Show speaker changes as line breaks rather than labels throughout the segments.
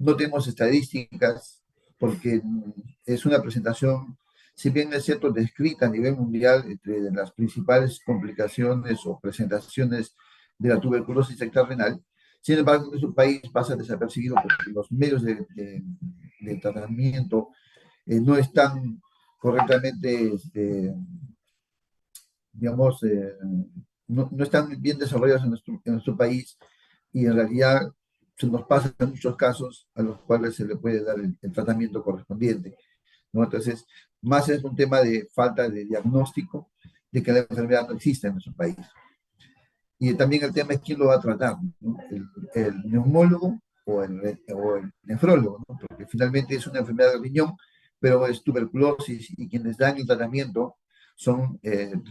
no tenemos estadísticas porque es una presentación, si bien es cierto, descrita a nivel mundial entre las principales complicaciones o presentaciones de la tuberculosis rectal. Sin embargo, en nuestro país pasa desapercibido porque los medios de tratamiento no están correctamente, digamos, no están bien desarrollados en nuestro país y en realidad se nos pasa en muchos casos a los cuales se le puede dar el tratamiento correspondiente, ¿no? Entonces, más es un tema de falta de diagnóstico de que la enfermedad no existe en nuestro país. Y también el tema es quién lo va a tratar, ¿no? El neumólogo o el nefrólogo, ¿no? Porque finalmente es una enfermedad del riñón, pero es tuberculosis y quienes dan el tratamiento son, tienen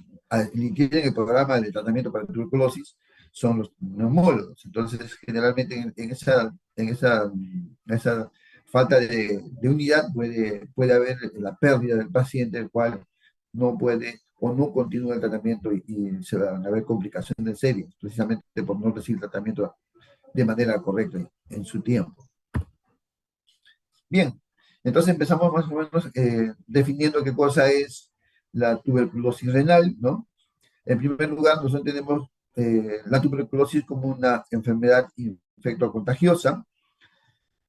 el programa de tratamiento para tuberculosis, son los neumólogos. Entonces, generalmente en esa falta de unidad puede haber la pérdida del paciente, el cual no puede o no continúa el tratamiento y se van a haber complicaciones serias, precisamente por no recibir tratamiento de manera correcta en su tiempo. Bien, entonces empezamos más o menos definiendo qué cosa es la tuberculosis renal, ¿no? En primer lugar, nosotros tenemos la tuberculosis como una enfermedad infectocontagiosa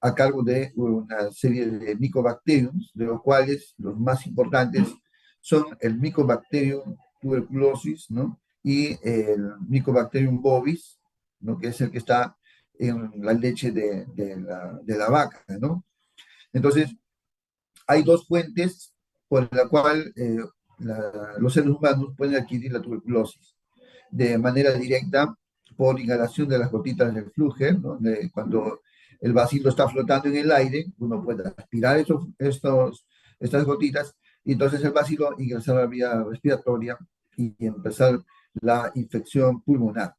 a cargo de una serie de micobacterios, de los cuales los más importantes son el Mycobacterium tuberculosis, ¿no? Y el Mycobacterium bovis, ¿no? Que es el que está en la leche de la vaca, ¿no? Entonces, hay dos fuentes por la cual los seres humanos pueden adquirir la tuberculosis de manera directa por inhalación de las gotitas del flujo, ¿no? Cuando el bacilo está flotando en el aire, uno puede aspirar estas gotitas y entonces el bacilo ingresar a la vía respiratoria y empezar la infección pulmonar.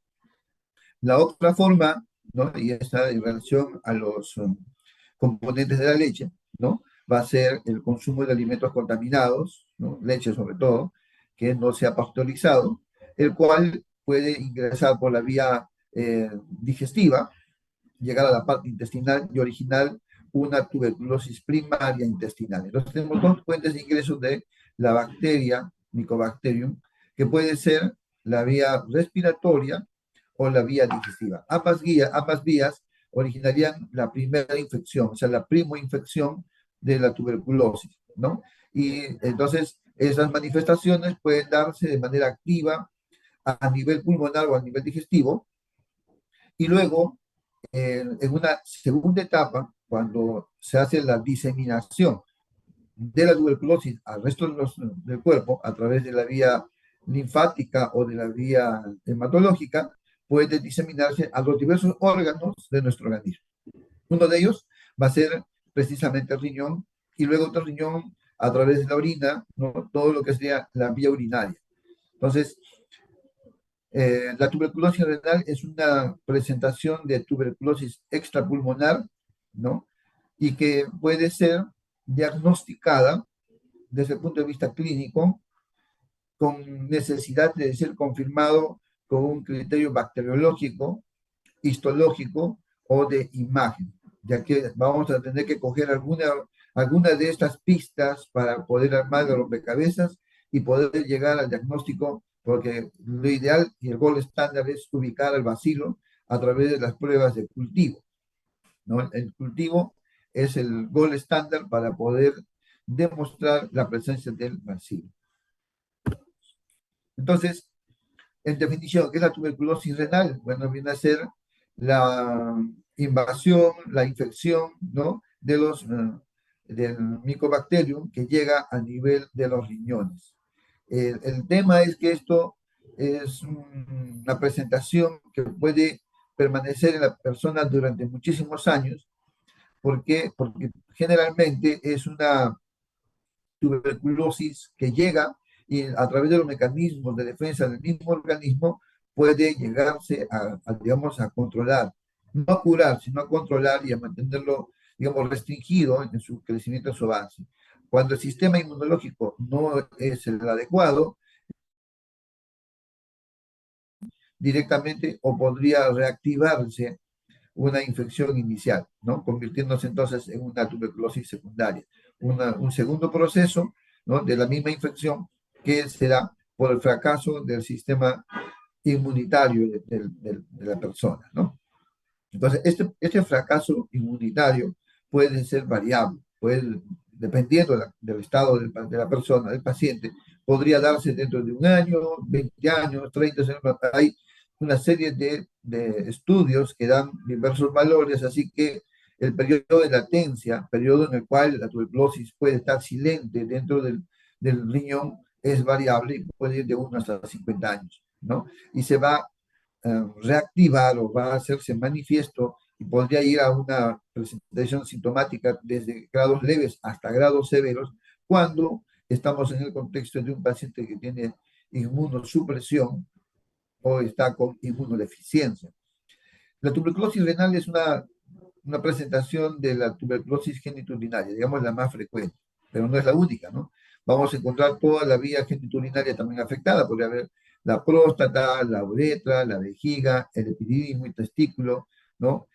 La otra forma, ¿no? Y está en relación a los componentes de la leche, ¿no? Va a ser el consumo de alimentos contaminados, ¿no? Leche sobre todo, que no se ha pasteurizado, el cual puede ingresar por la vía digestiva, llegar a la parte intestinal y original una tuberculosis primaria intestinal. Entonces tenemos dos fuentes de ingreso de la bacteria, Mycobacterium, que puede ser la vía respiratoria o la vía digestiva. Ambas vías originarían la primera infección, o sea, la primoinfección de la tuberculosis, ¿no? Y entonces esas manifestaciones pueden darse de manera activa a nivel pulmonar o a nivel digestivo, y luego en una segunda etapa, cuando se hace la diseminación de la tuberculosis al resto del cuerpo a través de la vía linfática o de la vía hematológica, puede diseminarse a los diversos órganos de nuestro organismo. Uno de ellos va a ser precisamente el riñón y luego otro riñón a través de la orina, ¿no? Todo lo que sería la vía urinaria. Entonces, la tuberculosis renal es una presentación de tuberculosis extrapulmonar, ¿no? Y que puede ser diagnosticada desde el punto de vista clínico con necesidad de ser confirmado con un criterio bacteriológico, histológico o de imagen, ya que vamos a tener que coger alguna de estas pistas para poder armar el rompecabezas y poder llegar al diagnóstico, porque lo ideal y el gol estándar es ubicar al bacilo a través de las pruebas de cultivo, ¿no? El cultivo es el gol estándar para poder demostrar la presencia del bacilo. Entonces, en definición, ¿qué es la tuberculosis renal? Bueno, viene a ser la invasión, la infección, ¿no? Del Mycobacterium que llega a nivel de los riñones. El tema es que esto es una presentación que puede permanecer en la persona durante muchísimos años. ¿Por qué? Porque generalmente es una tuberculosis que llega y a través de los mecanismos de defensa del mismo organismo puede llegarse digamos, a controlar, no a curar, sino a controlar y a mantenerlo, digamos, restringido en su crecimiento, en su avance. Cuando el sistema inmunológico no es el adecuado, directamente o podría reactivarse una infección inicial, ¿no? Convirtiéndose entonces en una tuberculosis secundaria. Un segundo proceso, ¿no? De la misma infección que se da por el fracaso del sistema inmunitario de la persona, ¿no? Entonces, este fracaso inmunitario puede ser variable, puede, dependiendo del estado de la persona, del paciente, podría darse dentro de un año, 20 años, 30 años. Hay una serie de estudios que dan diversos valores, así que el periodo de latencia, periodo en el cual la tuberculosis puede estar silente dentro del riñón, es variable y puede ir de 1 hasta 50 años, ¿no? Y se va reactivar o va a hacerse manifiesto y podría ir a una presentación sintomática desde grados leves hasta grados severos cuando estamos en el contexto de un paciente que tiene inmunosupresión o está con inmunodeficiencia. La tuberculosis renal es una presentación de la tuberculosis genitourinaria, digamos la más frecuente, pero no es la única, ¿no? Vamos a encontrar toda la vía genitourinaria también afectada, podría haber la próstata, la uretra, la vejiga, el epididimo y testículo, ¿no?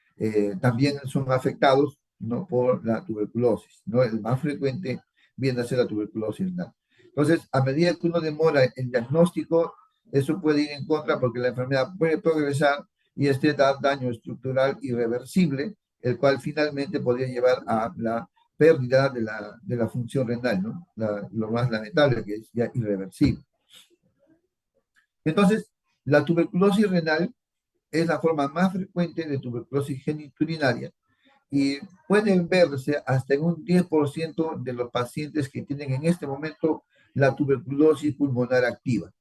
También son afectados, ¿no? Por la tuberculosis, ¿no? El más frecuente viene a ser la tuberculosis renal. Entonces, a medida que uno demora el diagnóstico, eso puede ir en contra porque la enfermedad puede progresar y este da daño estructural irreversible, el cual finalmente podría llevar a la pérdida de la función renal, ¿no? Lo más lamentable que es ya irreversible. Entonces, la tuberculosis renal es la forma más frecuente de tuberculosis genitourinaria y puede verse hasta en un 10% de los pacientes que tienen en este momento la tuberculosis pulmonar activa,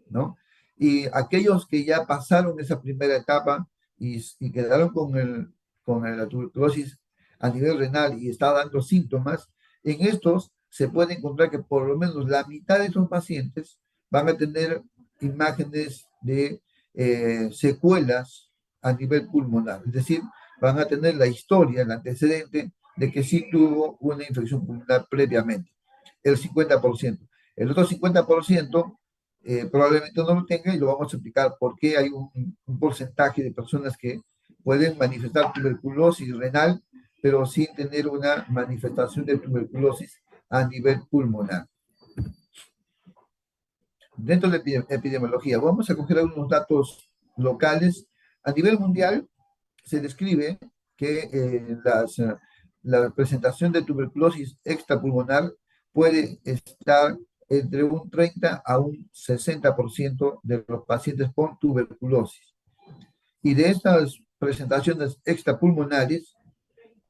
¿no? Y aquellos que ya pasaron esa primera etapa y quedaron con la tuberculosis a nivel renal y está dando síntomas, en estos se puede encontrar que por lo menos la mitad de esos pacientes van a tener imágenes de secuelas a nivel pulmonar, es decir, van a tener la historia, el antecedente de que sí tuvo una infección pulmonar previamente, el 50%. El otro 50% probablemente no lo tenga y lo vamos a explicar por qué hay un porcentaje de personas que pueden manifestar tuberculosis renal, pero sin tener una manifestación de tuberculosis a nivel pulmonar. Dentro de la epidemiología, vamos a coger algunos datos locales. A nivel mundial, se describe que la presentación de tuberculosis extrapulmonar puede estar entre un 30 a un 60% de los pacientes con tuberculosis. Y de estas presentaciones extrapulmonares,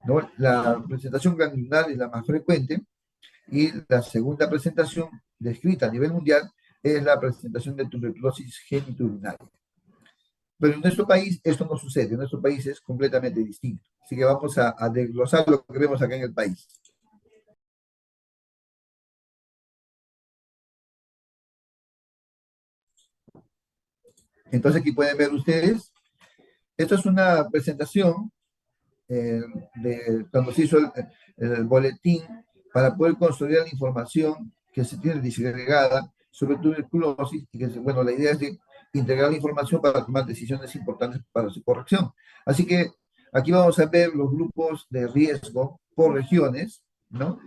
¿no? La presentación ganglionar es la más frecuente y la segunda presentación descrita a nivel mundial es la presentación de tuberculosis genitourinaria. Pero en nuestro país esto no sucede, en nuestro país es completamente distinto. Así que vamos a desglosar lo que vemos acá en el país. Entonces aquí pueden ver ustedes, esto es una presentación eh, de cuando se hizo el boletín para poder consolidar la información que se tiene disgregada sobre tuberculosis y que, bueno, la idea es de integrar la información para tomar decisiones importantes para su corrección. Así que aquí vamos a ver los grupos de riesgo por regiones, ¿no?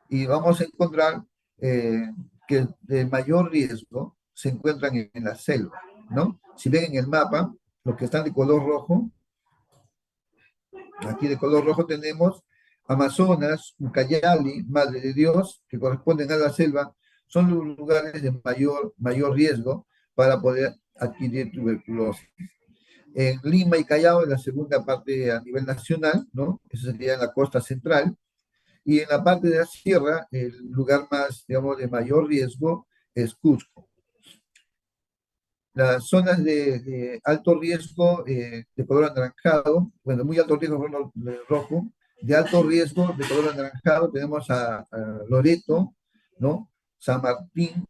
Y vamos a encontrar que de mayor riesgo se encuentran en la selva, ¿no? Si ven en el mapa, los que están de color rojo, aquí de color rojo tenemos Amazonas, Ucayali, Madre de Dios, que corresponden a la selva, son los lugares de mayor riesgo para poder adquirir tuberculosis. En Lima y Callao, en la segunda parte a nivel nacional, ¿no? Eso sería en la costa central. Y en la parte de la sierra, el lugar más, digamos, de mayor riesgo es Cusco. Las zonas de alto riesgo de color anaranjado, bueno, muy alto riesgo de rojo, de alto riesgo de color anaranjado tenemos a Loreto, ¿no? San Martín,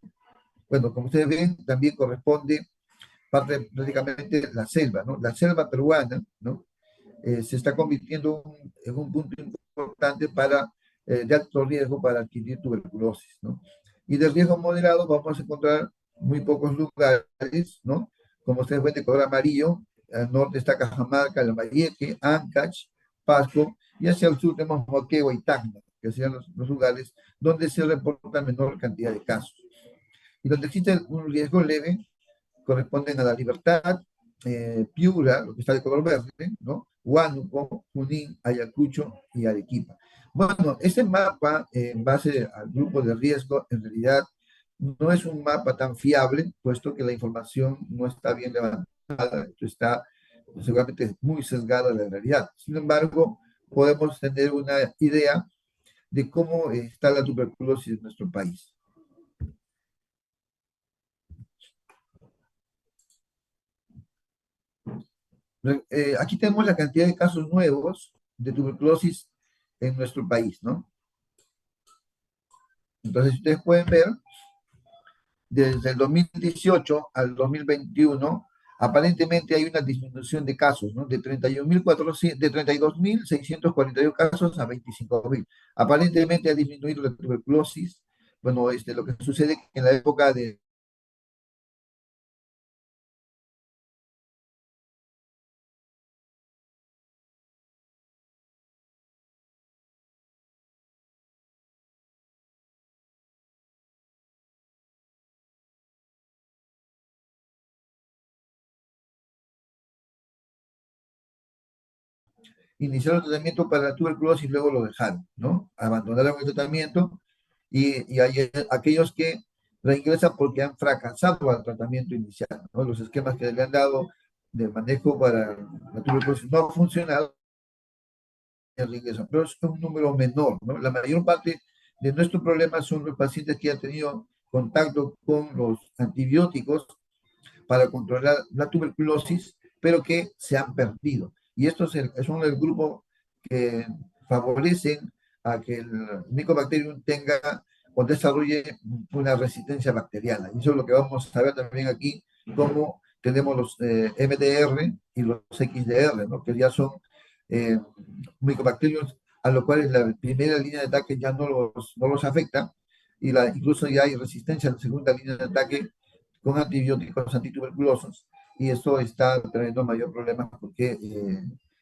bueno, como ustedes ven, también corresponde parte prácticamente la selva, ¿no? La selva peruana, ¿no? Se está convirtiendo en un punto importante de alto riesgo para adquirir tuberculosis, ¿no? Y de riesgo moderado vamos a encontrar muy pocos lugares, ¿no? Como ustedes ven de color amarillo, al norte está Cajamarca, Lambayeque, Ancash, Pasco, y hacia el sur tenemos Moquegua y Tacna, que serían los lugares donde se reporta menor cantidad de casos. Y donde existe un riesgo leve, corresponden a La Libertad, Piura, lo que está de color verde, ¿no? Huánuco, Junín, Ayacucho y Arequipa. Bueno, este mapa, en base al grupo de riesgo, en realidad no es un mapa tan fiable, puesto que la información no está bien levantada, está seguramente muy sesgada de la realidad. Sin embargo, podemos tener una idea de cómo está la tuberculosis en nuestro país. Aquí tenemos la cantidad de casos nuevos de tuberculosis en nuestro país, ¿no? Entonces, ustedes pueden ver, desde el 2018 al 2021, aparentemente hay una disminución de casos, ¿no? De 31.400, de 32.641 casos a 25.000. Aparentemente ha disminuido la tuberculosis. Bueno, lo que sucede en la época de iniciaron el tratamiento para la tuberculosis y luego lo dejaron, ¿no? Abandonaron el tratamiento y hay aquellos que reingresan porque han fracasado al tratamiento inicial, ¿no? Los esquemas que le han dado de manejo para la tuberculosis no han funcionado y reingresan, pero es un número menor, ¿no? La mayor parte de nuestros problemas son los pacientes que han tenido contacto con los antibióticos para controlar la tuberculosis, pero que se han perdido. Y estos son el grupo que favorecen a que el Mycobacterium tenga o desarrolle una resistencia bacteriana. Y eso es lo que vamos a ver también aquí, cómo tenemos los MDR y los XDR, ¿no? Que ya son eh, micobacterios a los cuales la primera línea de ataque ya no los afecta, y incluso ya hay resistencia a la segunda línea de ataque con antibióticos antituberculosos, y eso está trayendo mayor problema porque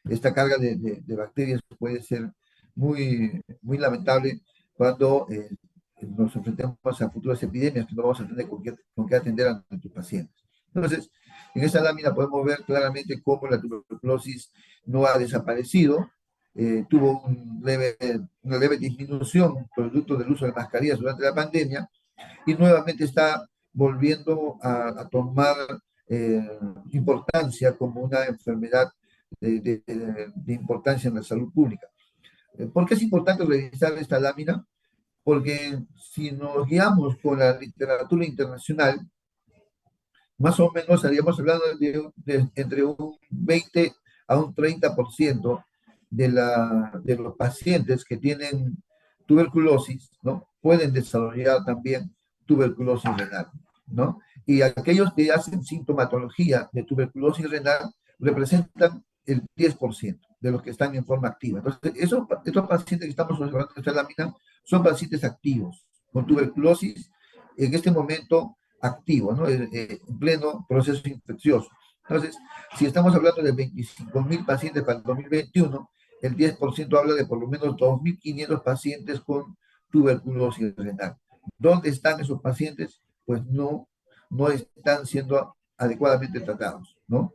esta carga de bacterias puede ser muy lamentable cuando nos enfrentemos a futuras epidemias que no vamos a tener con qué atender a nuestros pacientes. Entonces, en esta lámina podemos ver claramente cómo la tuberculosis no ha desaparecido, tuvo una leve disminución producto del uso de mascarillas durante la pandemia, y nuevamente está volviendo a tomar eh, importancia como una enfermedad de importancia en la salud pública. ¿Por qué es importante revisar esta lámina? Porque si nos guiamos por la literatura internacional, más o menos estaríamos hablando de entre un 20 a un 30% de los pacientes que tienen tuberculosis, ¿no? Pueden desarrollar también tuberculosis renal, ¿no? Y aquellos que hacen sintomatología de tuberculosis renal representan el 10% de los que están en forma activa. Entonces, estos pacientes que estamos observando en esta lámina son pacientes activos con tuberculosis en este momento activo, ¿no? En pleno proceso infeccioso. Entonces, si estamos hablando de 25.000 pacientes para el 2021, el 10% habla de por lo menos 2.500 pacientes con tuberculosis renal. ¿Dónde están esos pacientes? Pues no están siendo adecuadamente tratados, ¿no?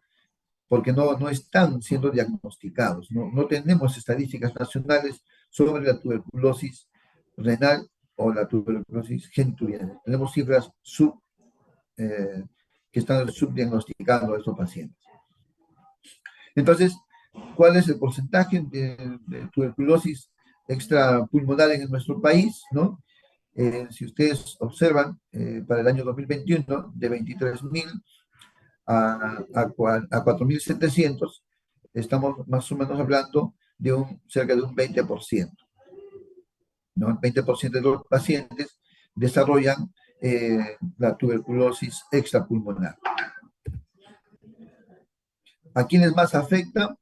Porque no están siendo diagnosticados, no tenemos estadísticas nacionales sobre la tuberculosis renal o la tuberculosis genituriana. Tenemos cifras eh, que están subdiagnosticando a estos pacientes. Entonces, ¿cuál es el porcentaje de tuberculosis extrapulmonar en nuestro país? ¿No? Si ustedes observan, para el año 2021, de 23.000 a 4.700, estamos más o menos hablando de cerca de un 20%. ¿No? El 20% de los pacientes desarrollan la tuberculosis extrapulmonar. ¿A quiénes más afecta?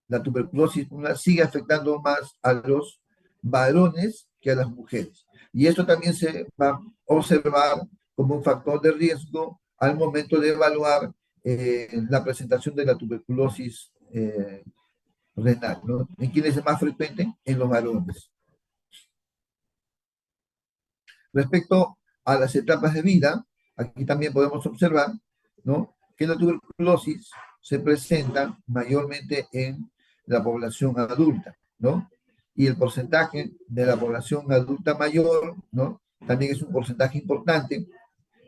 La tuberculosis pulmonar sigue afectando más a los varones que a las mujeres. Y esto también se va a observar como un factor de riesgo al momento de evaluar la presentación de la tuberculosis renal, ¿no? ¿En quién es más frecuente? En los varones. Respecto a las etapas de vida, aquí también podemos observar, ¿no?, que la tuberculosis se presenta mayormente en la población adulta, ¿no? Y el porcentaje de la población adulta mayor, ¿no?, también es un porcentaje importante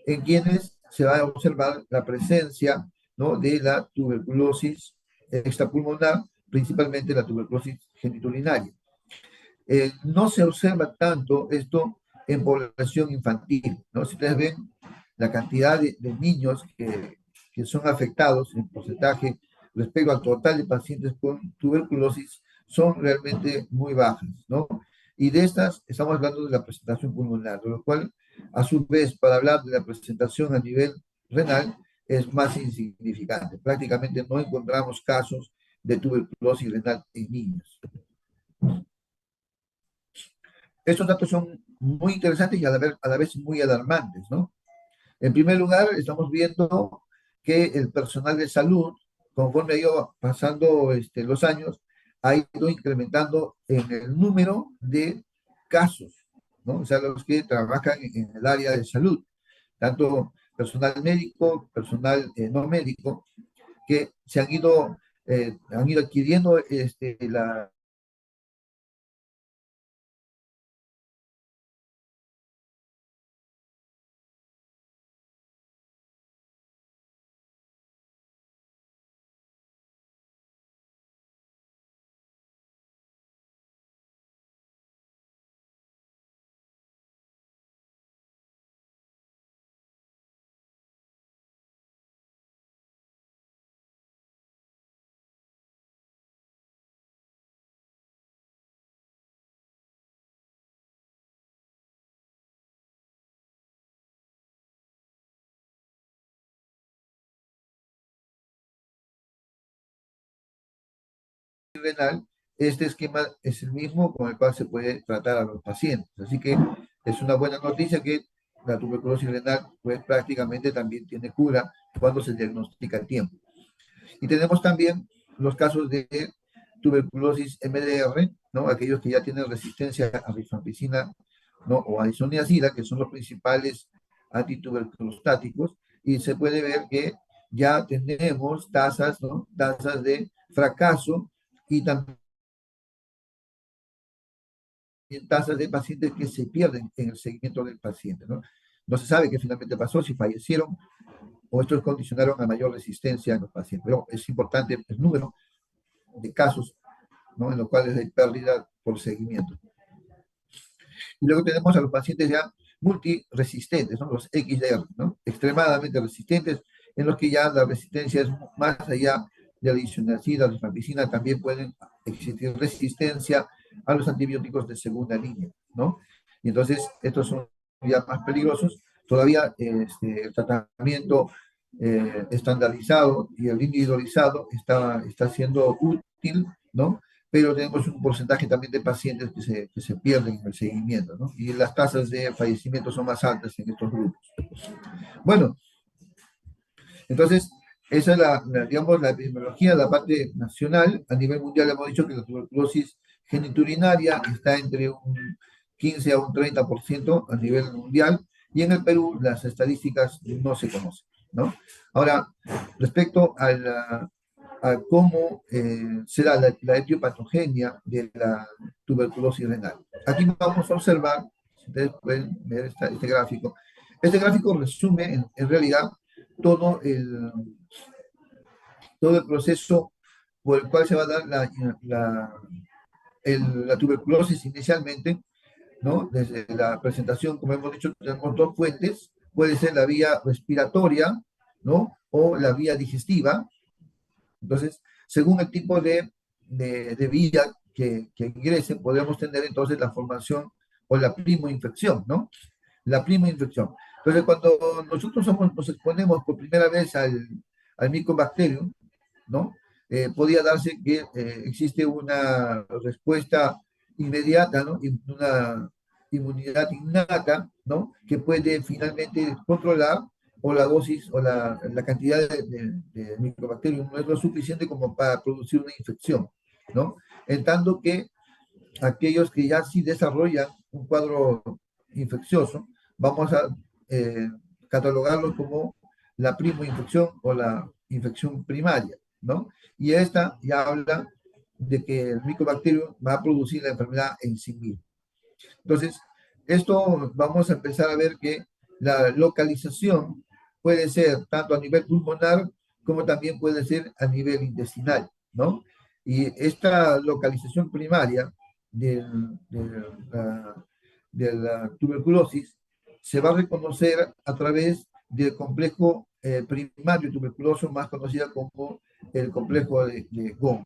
en quienes se va a observar la presencia, ¿no?, de la tuberculosis extrapulmonar, principalmente la tuberculosis genitourinaria. No se observa tanto esto en población infantil, ¿no? Si ustedes ven la cantidad de niños que son afectados en porcentaje respecto al total de pacientes con tuberculosis, son realmente muy bajas, ¿no? Y de estas estamos hablando de la presentación pulmonar, de lo cual, a su vez, para hablar de la presentación a nivel renal, es más insignificante. Prácticamente no encontramos casos de tuberculosis renal en niños. Estos datos son muy interesantes y a la vez muy alarmantes, ¿no? En primer lugar, estamos viendo que el personal de salud, conforme ha ido pasando los años, ha ido incrementando en el número de casos, ¿no? O sea, los que trabajan en el área de salud, tanto personal médico, personal no médico, que han ido adquiriendo la renal, este esquema es el mismo con el cual se puede tratar a los pacientes. Así que es una buena noticia que la tuberculosis renal, pues prácticamente también tiene cura cuando se diagnostica a tiempo. Y tenemos también los casos de tuberculosis MDR, ¿no? Aquellos que ya tienen resistencia a rifampicina, ¿no?, o a isoniazida, que son los principales antituberculostáticos, y se puede ver que ya tenemos tasas, ¿no?, tasas de fracaso y también tasas de pacientes que se pierden en el seguimiento del paciente, ¿no? No se sabe qué finalmente pasó, si fallecieron o estos condicionaron a mayor resistencia en los pacientes. Pero es importante el número de casos, ¿no?, en los cuales hay pérdida por seguimiento. Y luego tenemos a los pacientes ya multiresistentes, ¿no?, los XDR, ¿no?, extremadamente resistentes, en los que ya la resistencia es más allá de la isoniazida, la rifampicina, también pueden existir resistencia a los antibióticos de segunda línea, ¿no? Y entonces estos son ya más peligrosos. Todavía el tratamiento estandarizado y el individualizado está siendo útil, ¿no? Pero tenemos un porcentaje también de pacientes que se pierden en el seguimiento, ¿no? Y las tasas de fallecimiento son más altas en estos grupos. Bueno, entonces, esa es digamos, la epidemiología, la parte nacional. A nivel mundial hemos dicho que la tuberculosis genitourinaria está entre un 15 a un 30% a nivel mundial, y en el Perú las estadísticas no se conocen, ¿no? Ahora, respecto a cómo se da la etiopatogenia de la tuberculosis renal. Aquí vamos a observar, si ustedes pueden ver este gráfico resume en realidad todo todo el proceso por el cual se va a dar la tuberculosis inicialmente, ¿no? Desde la presentación, como hemos dicho, tenemos dos fuentes, puede ser la vía respiratoria, ¿no?, o la vía digestiva. Entonces, según el tipo de vía que ingrese, podemos tener entonces la formación o la primoinfección, ¿no? La primoinfección. Entonces, cuando nosotros nos exponemos por primera vez al Mycobacterium, ¿no? Podría darse que existe una respuesta inmediata, ¿no?, y una inmunidad innata, ¿no?, que puede finalmente controlar o la dosis o la cantidad de microbacterium no es lo suficiente como para producir una infección, ¿no? En tanto que aquellos que ya sí desarrollan un cuadro infeccioso, vamos a eh, catalogarlos como la primoinfección o la infección primaria, ¿no? Y esta ya habla de que el microbacterio va a producir la enfermedad en sí mismo. Entonces, esto vamos a empezar a ver que la localización puede ser tanto a nivel pulmonar como también puede ser a nivel intestinal, ¿no? Y esta localización primaria de, de la, de la tuberculosis se va a reconocer a través del complejo primario tuberculoso, más conocido como el complejo de GOM.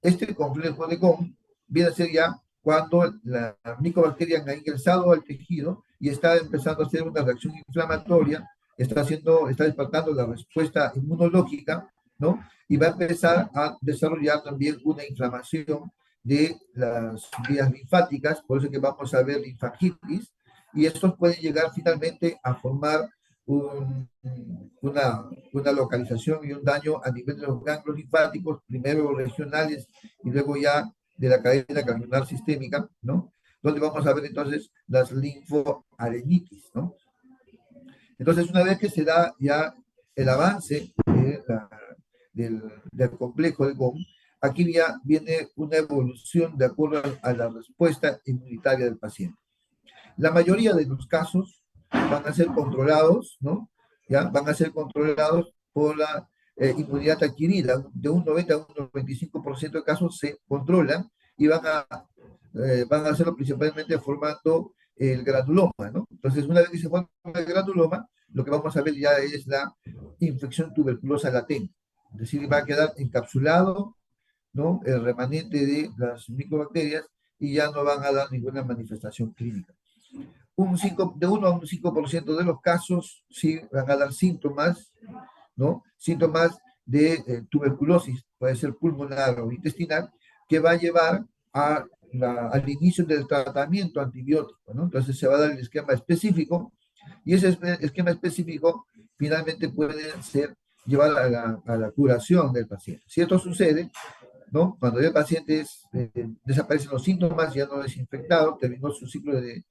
Este complejo de GOM viene a ser ya cuando la micobacteria ha ingresado al tejido y está empezando a hacer una reacción inflamatoria, está despertando la respuesta inmunológica, ¿no? Y va a empezar a desarrollar también una inflamación de las vías linfáticas, por eso que vamos a ver linfangitis, y estos pueden llegar finalmente a formar un, una localización y un daño a nivel de los ganglios linfáticos, primero regionales y luego ya de la cadena ganglionar sistémica, ¿no? Donde vamos a ver entonces las linfoadenitis, ¿no? Entonces, una vez que se da ya el avance del complejo de GOM, aquí ya viene una evolución de acuerdo a la respuesta inmunitaria del paciente. La mayoría de los casos van a ser controlados, ¿no? ¿Ya? Van a ser controlados por la inmunidad adquirida. De un 90 a un 95% de casos se controlan y van a hacerlo principalmente formando el granuloma, ¿no? Entonces, una vez que se forma el granuloma, lo que vamos a ver ya es la infección tuberculosa latente. Es decir, va a quedar encapsulado, ¿no? El remanente de las micobacterias y ya no van a dar ninguna manifestación clínica. De 1 a un 5% de los casos sí van a dar síntomas, ¿no? Síntomas de tuberculosis, puede ser pulmonar o intestinal, que va a llevar al inicio del tratamiento antibiótico, ¿no? Entonces se va a dar el esquema específico y ese esquema específico finalmente puede ser llevar a la curación del paciente. Si esto sucede, ¿no? Cuando el paciente desaparecen los síntomas, ya no es infectado, terminó su ciclo de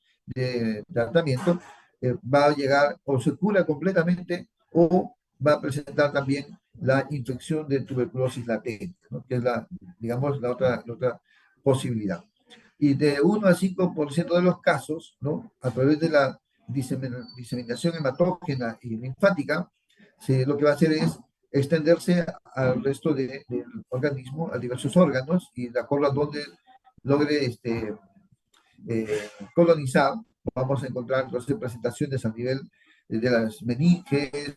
tratamiento, va a llegar o se cura completamente o va a presentar también la infección de tuberculosis latente, ¿no? Que es digamos, la otra posibilidad. Y de 1 a 5% de los casos, ¿no? A través de la diseminación hematógena y linfática, lo que va a hacer es extenderse al resto del organismo, a diversos órganos, y de acuerdo a donde logre colonizar, vamos a encontrar entonces presentaciones a nivel de las meninges,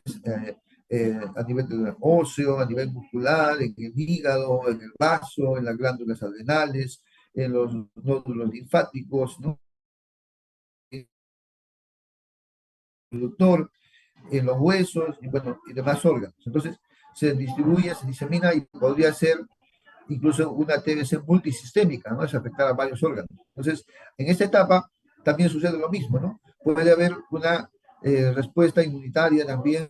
a nivel del óseo, a nivel muscular, en el hígado, en el vaso, en las glándulas adrenales, en los nódulos linfáticos, ¿no? En el doctor, en los huesos y, bueno, y demás órganos. Entonces, se distribuye, se disemina y podría ser incluso una TBC multisistémica, ¿no? Es afectar a varios órganos. Entonces, en esta etapa también sucede lo mismo, ¿no? Puede haber una respuesta inmunitaria también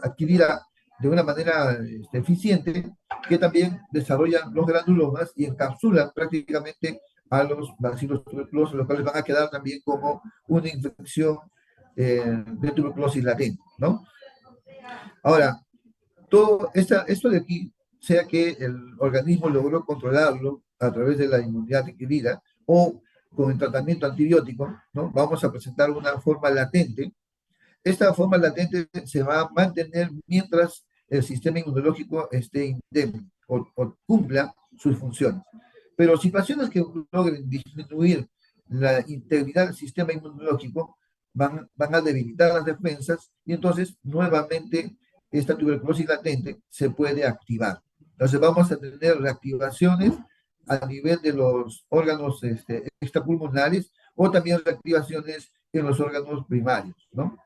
adquirida de una manera eficiente que también desarrollan los granulomas y encapsulan prácticamente a los bacilos tuberculosos, los cuales van a quedar también como una infección de tuberculosis latente, ¿no? Ahora, esto de aquí, sea que el organismo logró controlarlo a través de la inmunidad adquirida o con el tratamiento antibiótico, ¿no? Vamos a presentar una forma latente. Esta forma latente se va a mantener mientras el sistema inmunológico esté indemne o cumpla sus funciones. Pero situaciones que logren disminuir la integridad del sistema inmunológico van a debilitar las defensas y entonces nuevamente esta tuberculosis latente se puede activar. Entonces vamos a tener reactivaciones a nivel de los órganos extrapulmonares o también reactivaciones en los órganos primarios, ¿no?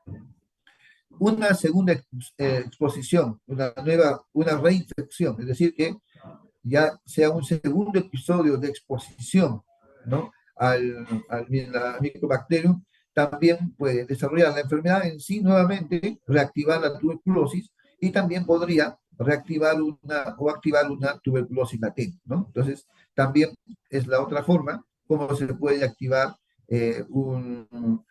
Una segunda exposición, una reinfección, es decir, que ya sea un segundo episodio de exposición, ¿no? al microbacterium, también puede desarrollar la enfermedad en sí nuevamente, reactivar la tuberculosis y también podría reactivar o activar una tuberculosis latente, ¿no? Entonces, también es la otra forma como se puede activar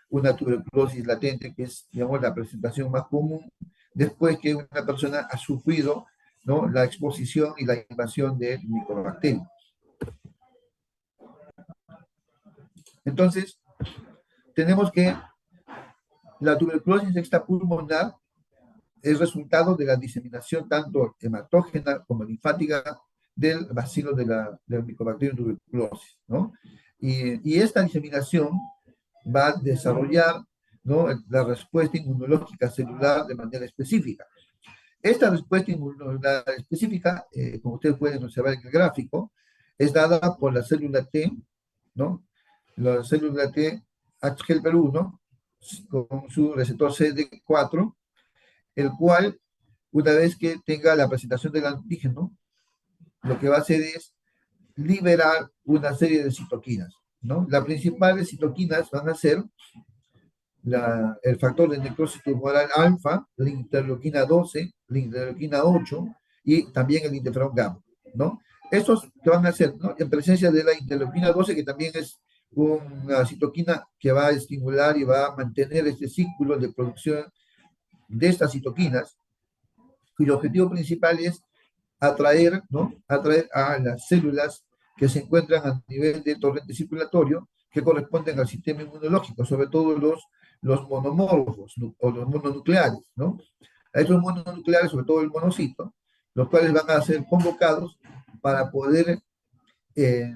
una tuberculosis latente, que es, digamos, la presentación más común después que una persona ha sufrido, ¿no?, la exposición y la invasión del microbacterio. Entonces, tenemos que la tuberculosis extrapulmonar es resultado de la diseminación tanto hematógena como linfática del bacilo del micobacterium tuberculosis, ¿no? Y esta diseminación va a desarrollar, ¿no?, la respuesta inmunológica celular de manera específica. Esta respuesta inmunológica específica, como ustedes pueden observar en el gráfico, es dada por la célula T, ¿no? La célula T HGLP1 con su receptor CD4, el cual, una vez que tenga la presentación del antígeno, lo que va a hacer es liberar una serie de citoquinas, ¿no? Las principales citoquinas van a ser el factor de necrosis tumoral alfa, la interleuquina 12, la interleuquina 8 y también el interferón gamma, ¿no? Estos que van a hacer, ¿no?, en presencia de la interleuquina 12, que también es una citoquina que va a estimular y va a mantener este círculo de producción de estas citoquinas, cuyo objetivo principal es atraer, ¿no?, atraer a las células que se encuentran a nivel del torrente circulatorio, que corresponden al sistema inmunológico, sobre todo los monomorfos o los mononucleares, ¿no? A estos mononucleares, sobre todo el monocito, los cuales van a ser convocados para poder eh,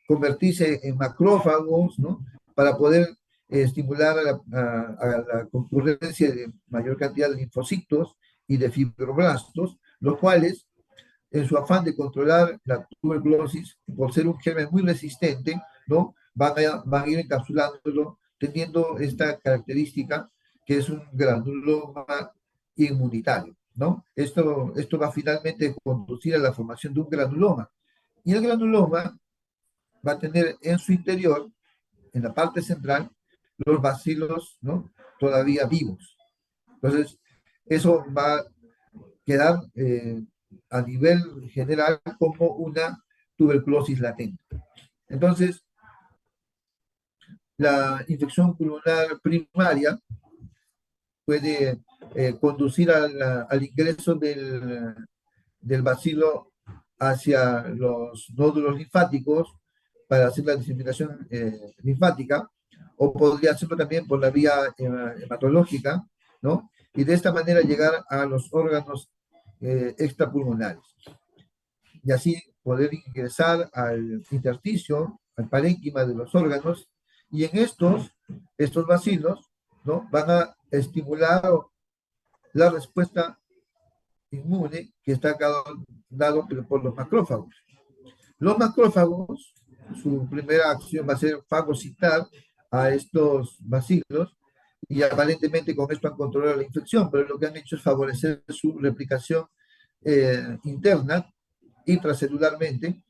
convertirse en macrófagos, ¿no?, para poder estimular a la concurrencia de mayor cantidad de linfocitos y de fibroblastos, los cuales, en su afán de controlar la tuberculosis, por ser un germen muy resistente, ¿no?, van a ir encapsulándolo, teniendo esta característica que es un granuloma inmunitario, ¿no? Esto va finalmente a conducir a la formación de un granuloma. Y el granuloma va a tener en su interior, en la parte central, los bacilos, ¿no?, todavía vivos. Entonces, eso va a quedar a nivel general como una tuberculosis latente. Entonces, la infección pulmonar primaria puede conducir al ingreso del bacilo hacia los nódulos linfáticos para hacer la diseminación linfática, o podría hacerlo también por la vía hematológica, ¿no? Y de esta manera llegar a los órganos extrapulmonares. Y así poder ingresar al intersticio, al parénquima de los órganos, y en estos bacilos, ¿no?, van a estimular la respuesta inmune que está dado por los macrófagos. Los macrófagos, su primera acción va a ser fagocitar a estos bacilos y aparentemente con esto han controlado la infección, pero lo que han hecho es favorecer su replicación interna, intracelularmente,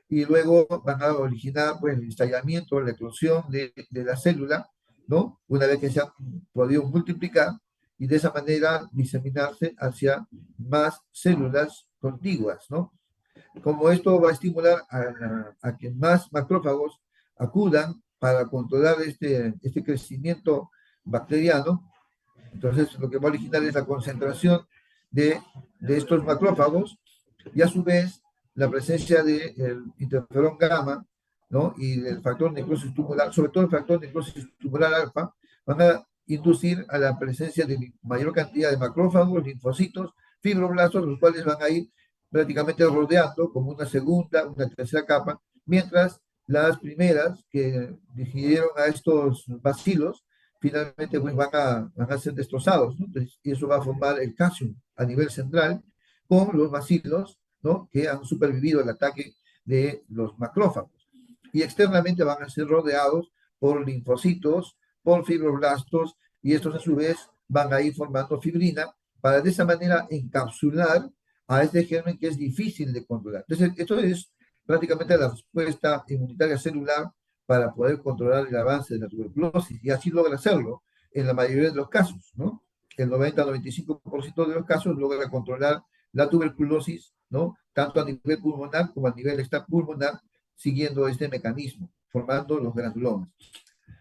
y luego van a originar, pues, el estallamiento, la eclosión de la célula, ¿no?, una vez que se han podido multiplicar y de esa manera diseminarse hacia más células contiguas, ¿no? Como esto va a estimular a que más macrófagos acudan para controlar este crecimiento bacteriano, entonces lo que va a originar es la concentración de estos macrófagos y a su vez la presencia del interferón gamma, ¿no?, y del factor necrosis tumoral, sobre todo el factor necrosis tumoral alfa, van a inducir a la presencia de mayor cantidad de macrófagos, linfocitos, fibroblastos, los cuales van a ir prácticamente rodeando como una segunda, una tercera capa, mientras las primeras que digirieron a estos bacilos finalmente pues van a ser destrozados, ¿no? Entonces, y eso va a formar el calcium a nivel central con los bacilos, ¿no?, que han supervivido el ataque de los macrófagos. Y externamente van a ser rodeados por linfocitos, por fibroblastos, y estos a su vez van a ir formando fibrina para de esa manera encapsular a este germen que es difícil de controlar. Entonces, esto es prácticamente la respuesta inmunitaria celular para poder controlar el avance de la tuberculosis, y así logra hacerlo en la mayoría de los casos, ¿no? El 90-95% de los casos logra controlar la tuberculosis, ¿no? Tanto a nivel pulmonar como a nivel extrapulmonar, siguiendo este mecanismo, formando los granulomas.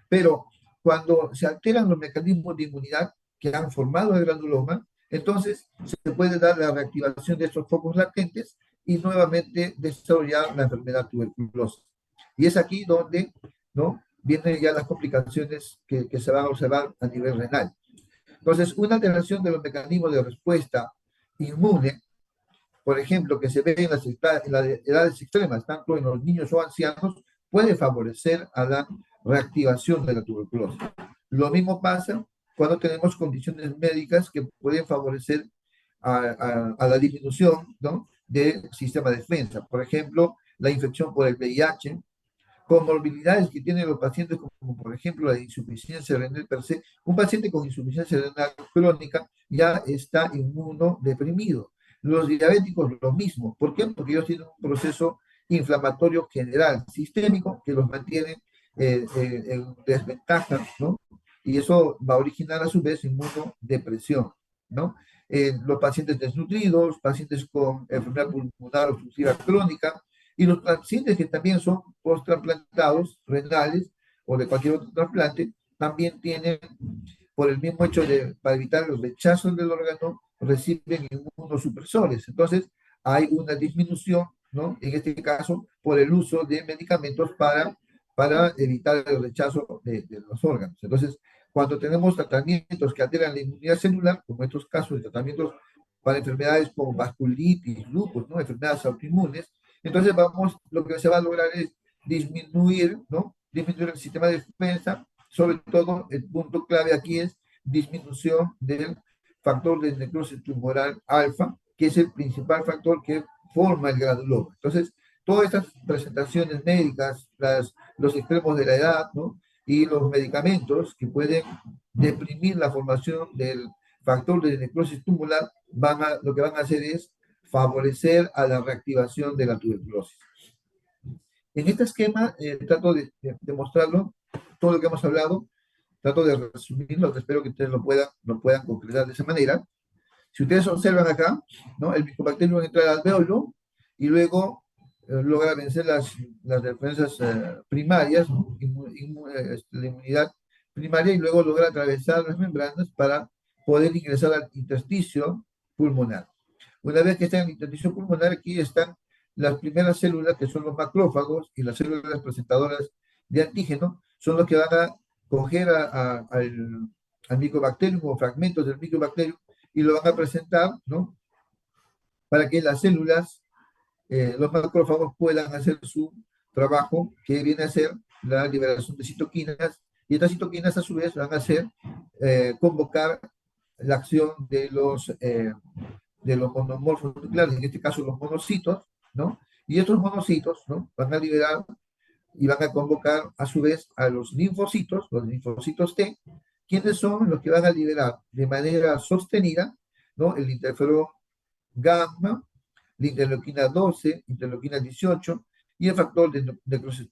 Pero cuando se alteran los mecanismos de inmunidad que han formado el granuloma, entonces se puede dar la reactivación de estos focos latentes y nuevamente desarrollar la enfermedad tuberculosa. Y es aquí donde, ¿no?, vienen ya las complicaciones que se van a observar a nivel renal. Entonces, una alteración de los mecanismos de respuesta inmune, por ejemplo, que se ve en las edades extremas, tanto en los niños o ancianos, puede favorecer a la reactivación de la tuberculosis. Lo mismo pasa cuando tenemos condiciones médicas que pueden favorecer a la disminución, ¿no?, del sistema de defensa. Por ejemplo, la infección por el VIH, comorbilidades que tienen los pacientes, como por ejemplo la insuficiencia renal per se. Un paciente con insuficiencia renal crónica ya está inmunodeprimido. Los diabéticos lo mismo. ¿Por qué? Porque ellos tienen un proceso inflamatorio general, sistémico, que los mantiene en desventaja, ¿no? Y eso va a originar a su vez inmunodepresión, ¿no? Los pacientes desnutridos, pacientes con enfermedad pulmonar obstructiva crónica, y los pacientes que también son post-trasplantados renales o de cualquier otro trasplante, también tienen, por el mismo hecho de, para evitar los rechazos del órgano, reciben inmunosupresores. Entonces, hay una disminución, ¿no?, en este caso, por el uso de medicamentos para evitar el rechazo de los órganos. Entonces, cuando tenemos tratamientos que alteran la inmunidad celular, como estos casos de tratamientos para enfermedades como vasculitis, lupus, ¿no?, enfermedades autoinmunes, entonces lo que se va a lograr es disminuir, ¿no?, disminuir el sistema de defensa. Sobre todo, el punto clave aquí es disminución del factor de necrosis tumoral alfa, que es el principal factor que forma el granuloma. Entonces, todas estas presentaciones médicas, los extremos de la edad, ¿no?, y los medicamentos que pueden deprimir la formación del factor de necrosis tumoral, lo que van a hacer es favorecer a la reactivación de la tuberculosis. En este esquema trato de mostrarlo, todo lo que hemos hablado, trato de resumirlo, espero que ustedes lo puedan concretar de esa manera. Si ustedes observan acá, ¿no?, el Mycobacterium entra al alvéolo y luego logra vencer las defensas primarias, ¿no?, la inmunidad primaria, y luego logra atravesar las membranas para poder ingresar al intersticio pulmonar. Una vez que está en el intersticio pulmonar, aquí están las primeras células, que son los macrófagos, y las células presentadoras de antígeno, son los que van a coger al micobacterium o fragmentos del micobacterium y lo van a presentar, ¿no?, para que las células, los macrófagos, puedan hacer su trabajo, que viene a ser la liberación de citoquinas, y estas citoquinas a su vez van a hacer convocar la acción de los monomorfos nucleares, en este caso los monocitos, ¿no? Y estos monocitos, ¿no?, van a liberar y van a convocar a su vez a los linfocitos T, quienes son los que van a liberar de manera sostenida, ¿no?, el interferón gamma, la interleuquina 12, interleuquina 18 y el factor de necrosis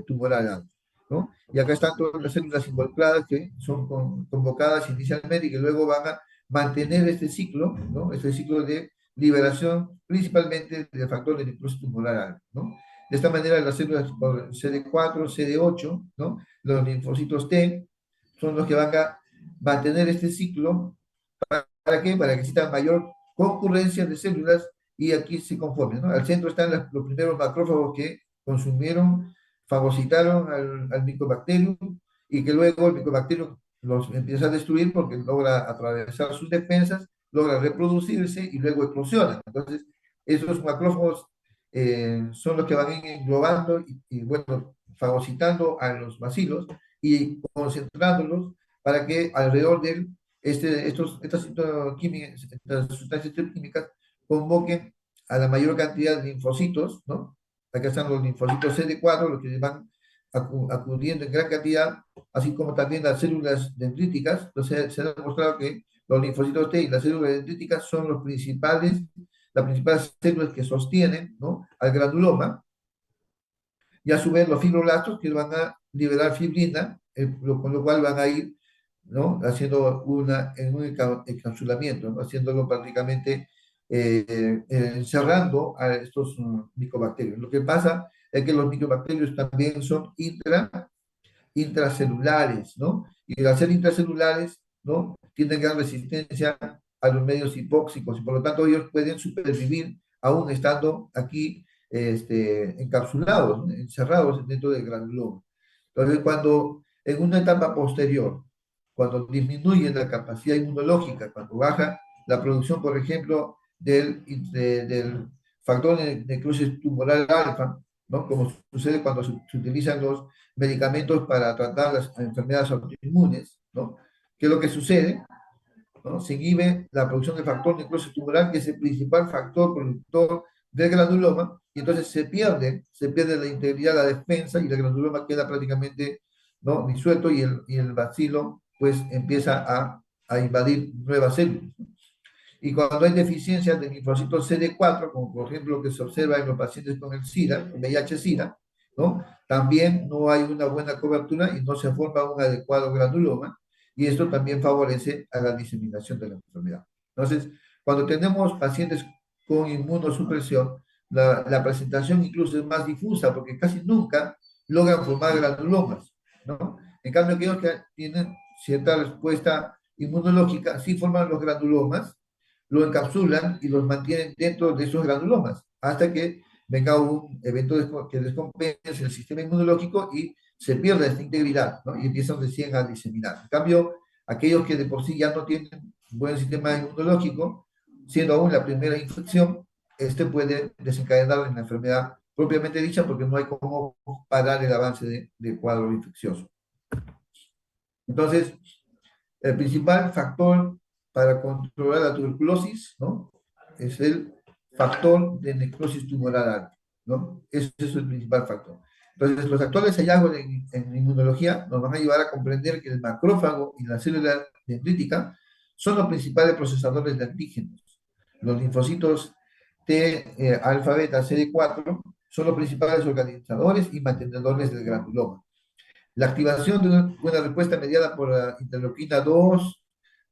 tumoral alto, ¿no? Y acá están todas las células involucradas que son convocadas inicialmente y que luego van a mantener este ciclo, ¿no?, este ciclo de liberación principalmente del factor de necrosis tumoral alto, ¿no? De esta manera, las células CD4, CD8, ¿no?, los linfocitos T, son los que van a mantener este ciclo. ¿Para qué? Para que exista mayor concurrencia de células y aquí se conformen, ¿no? Al centro están los primeros macrófagos que consumieron, fagocitaron al micobacterium, y que luego el micobacterium los empieza a destruir porque logra atravesar sus defensas, logra reproducirse y luego eclosiona. Entonces, esos macrófagos son los que van englobando bueno, fagocitando a los bacilos y concentrándolos para que alrededor de él estas sustancias químicas convoquen a la mayor cantidad de linfocitos, ¿no? Acá están los linfocitos CD4, los que van acudiendo en gran cantidad, así como también las células dendríticas. Entonces, se ha demostrado que los linfocitos T y las células dendríticas son las principales células que sostienen, ¿no?, al granuloma. y a su vez los fibroblastos que van a liberar fibrina, con lo cual van a ir, ¿no? Haciendo un encapsulamiento, ¿no? Haciéndolo prácticamente encerrando a estos micobacterios. Lo que pasa es que los micobacterios también son intracelulares, ¿no? Y al ser intracelulares, ¿no? Tienen gran resistencia a los medios hipóxicos y por lo tanto ellos pueden supervivir aún estando aquí encapsulados, ¿no? Encerrados dentro del granuloma. Entonces, cuando en una etapa posterior, cuando disminuye la capacidad inmunológica, cuando baja la producción, por ejemplo, del factor de necrosis tumoral alfa, ¿no? Como sucede cuando se utilizan los medicamentos para tratar las enfermedades autoinmunes, ¿no? ¿Qué es lo que sucede? ¿No? Se inhibe la producción del factor necrosis tumoral, que es el principal factor productor del granuloma, y entonces se pierde la integridad, la defensa, y el granuloma queda prácticamente, ¿no? Disuelto, y el bacilo pues empieza a invadir nuevas células. Y cuando hay deficiencias de linfocitos CD4, como por ejemplo lo que se observa en los pacientes con el SIDA, el VIH-SIDA, ¿no? También no hay una buena cobertura y no se forma un adecuado granuloma, y esto también favorece a la diseminación de la enfermedad. Entonces, cuando tenemos pacientes con inmunosupresión, la presentación incluso es más difusa porque casi nunca logran formar granulomas, ¿no? En cambio, aquellos que tienen cierta respuesta inmunológica sí forman los granulomas, lo encapsulan y los mantienen dentro de esos granulomas hasta que venga un evento que descompense el sistema inmunológico y se pierda esta integridad, ¿no? Y empiezan recién a diseminar. En cambio, aquellos que de por sí ya no tienen buen sistema inmunológico, siendo aún la primera infección, este puede desencadenar en la enfermedad propiamente dicha porque no hay cómo parar el avance de cuadro infeccioso. Entonces, el principal factor para controlar la tuberculosis, ¿no? Es el factor de necrosis tumoral alta, ¿no? Ese es el principal factor. Entonces, los actuales hallazgos en inmunología nos van a ayudar a comprender que el macrófago y la célula dendrítica son los principales procesadores de antígenos. Los linfocitos T alfa beta CD4 son los principales organizadores y mantenedores del granuloma. La activación de una respuesta mediada por la interleuquina 2,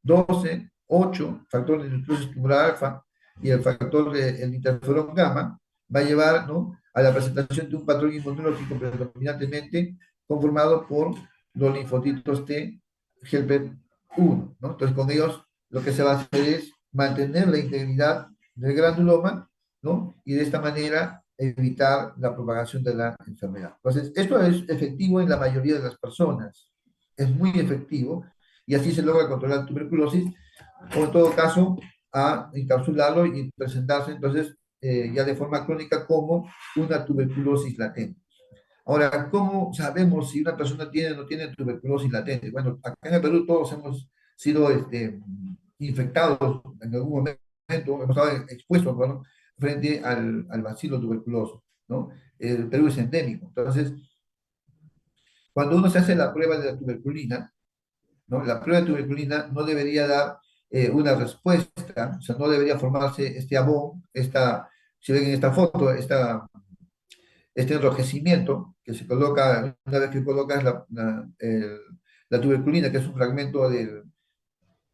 12, 8, factor de necrosis tumoral alfa y el factor del interferón gamma, va a llevar, ¿no? A la presentación de un patrón inmunológico predominantemente conformado por los linfocitos T helper 1, ¿no? Entonces, con ellos lo que se va a hacer es mantener la integridad del granuloma, ¿no? Y de esta manera evitar la propagación de la enfermedad. Entonces, esto es efectivo en la mayoría de las personas, es muy efectivo, y así se logra controlar la tuberculosis, o en todo caso, a encapsularlo y presentarse entonces ya de forma crónica como una tuberculosis latente. Ahora, ¿cómo sabemos si una persona tiene o no tiene tuberculosis latente? Bueno, acá en el Perú todos hemos sido infectados en algún momento, hemos estado expuestos, bueno, frente al bacilo tuberculoso, ¿no? El Perú es endémico. Entonces, cuando uno se hace la prueba de la tuberculina, ¿no? La prueba de tuberculina no debería dar una respuesta, o sea, no debería formarse este abón, si ven en esta foto, este enrojecimiento que se coloca una vez que colocas la tuberculina, que es un fragmento del,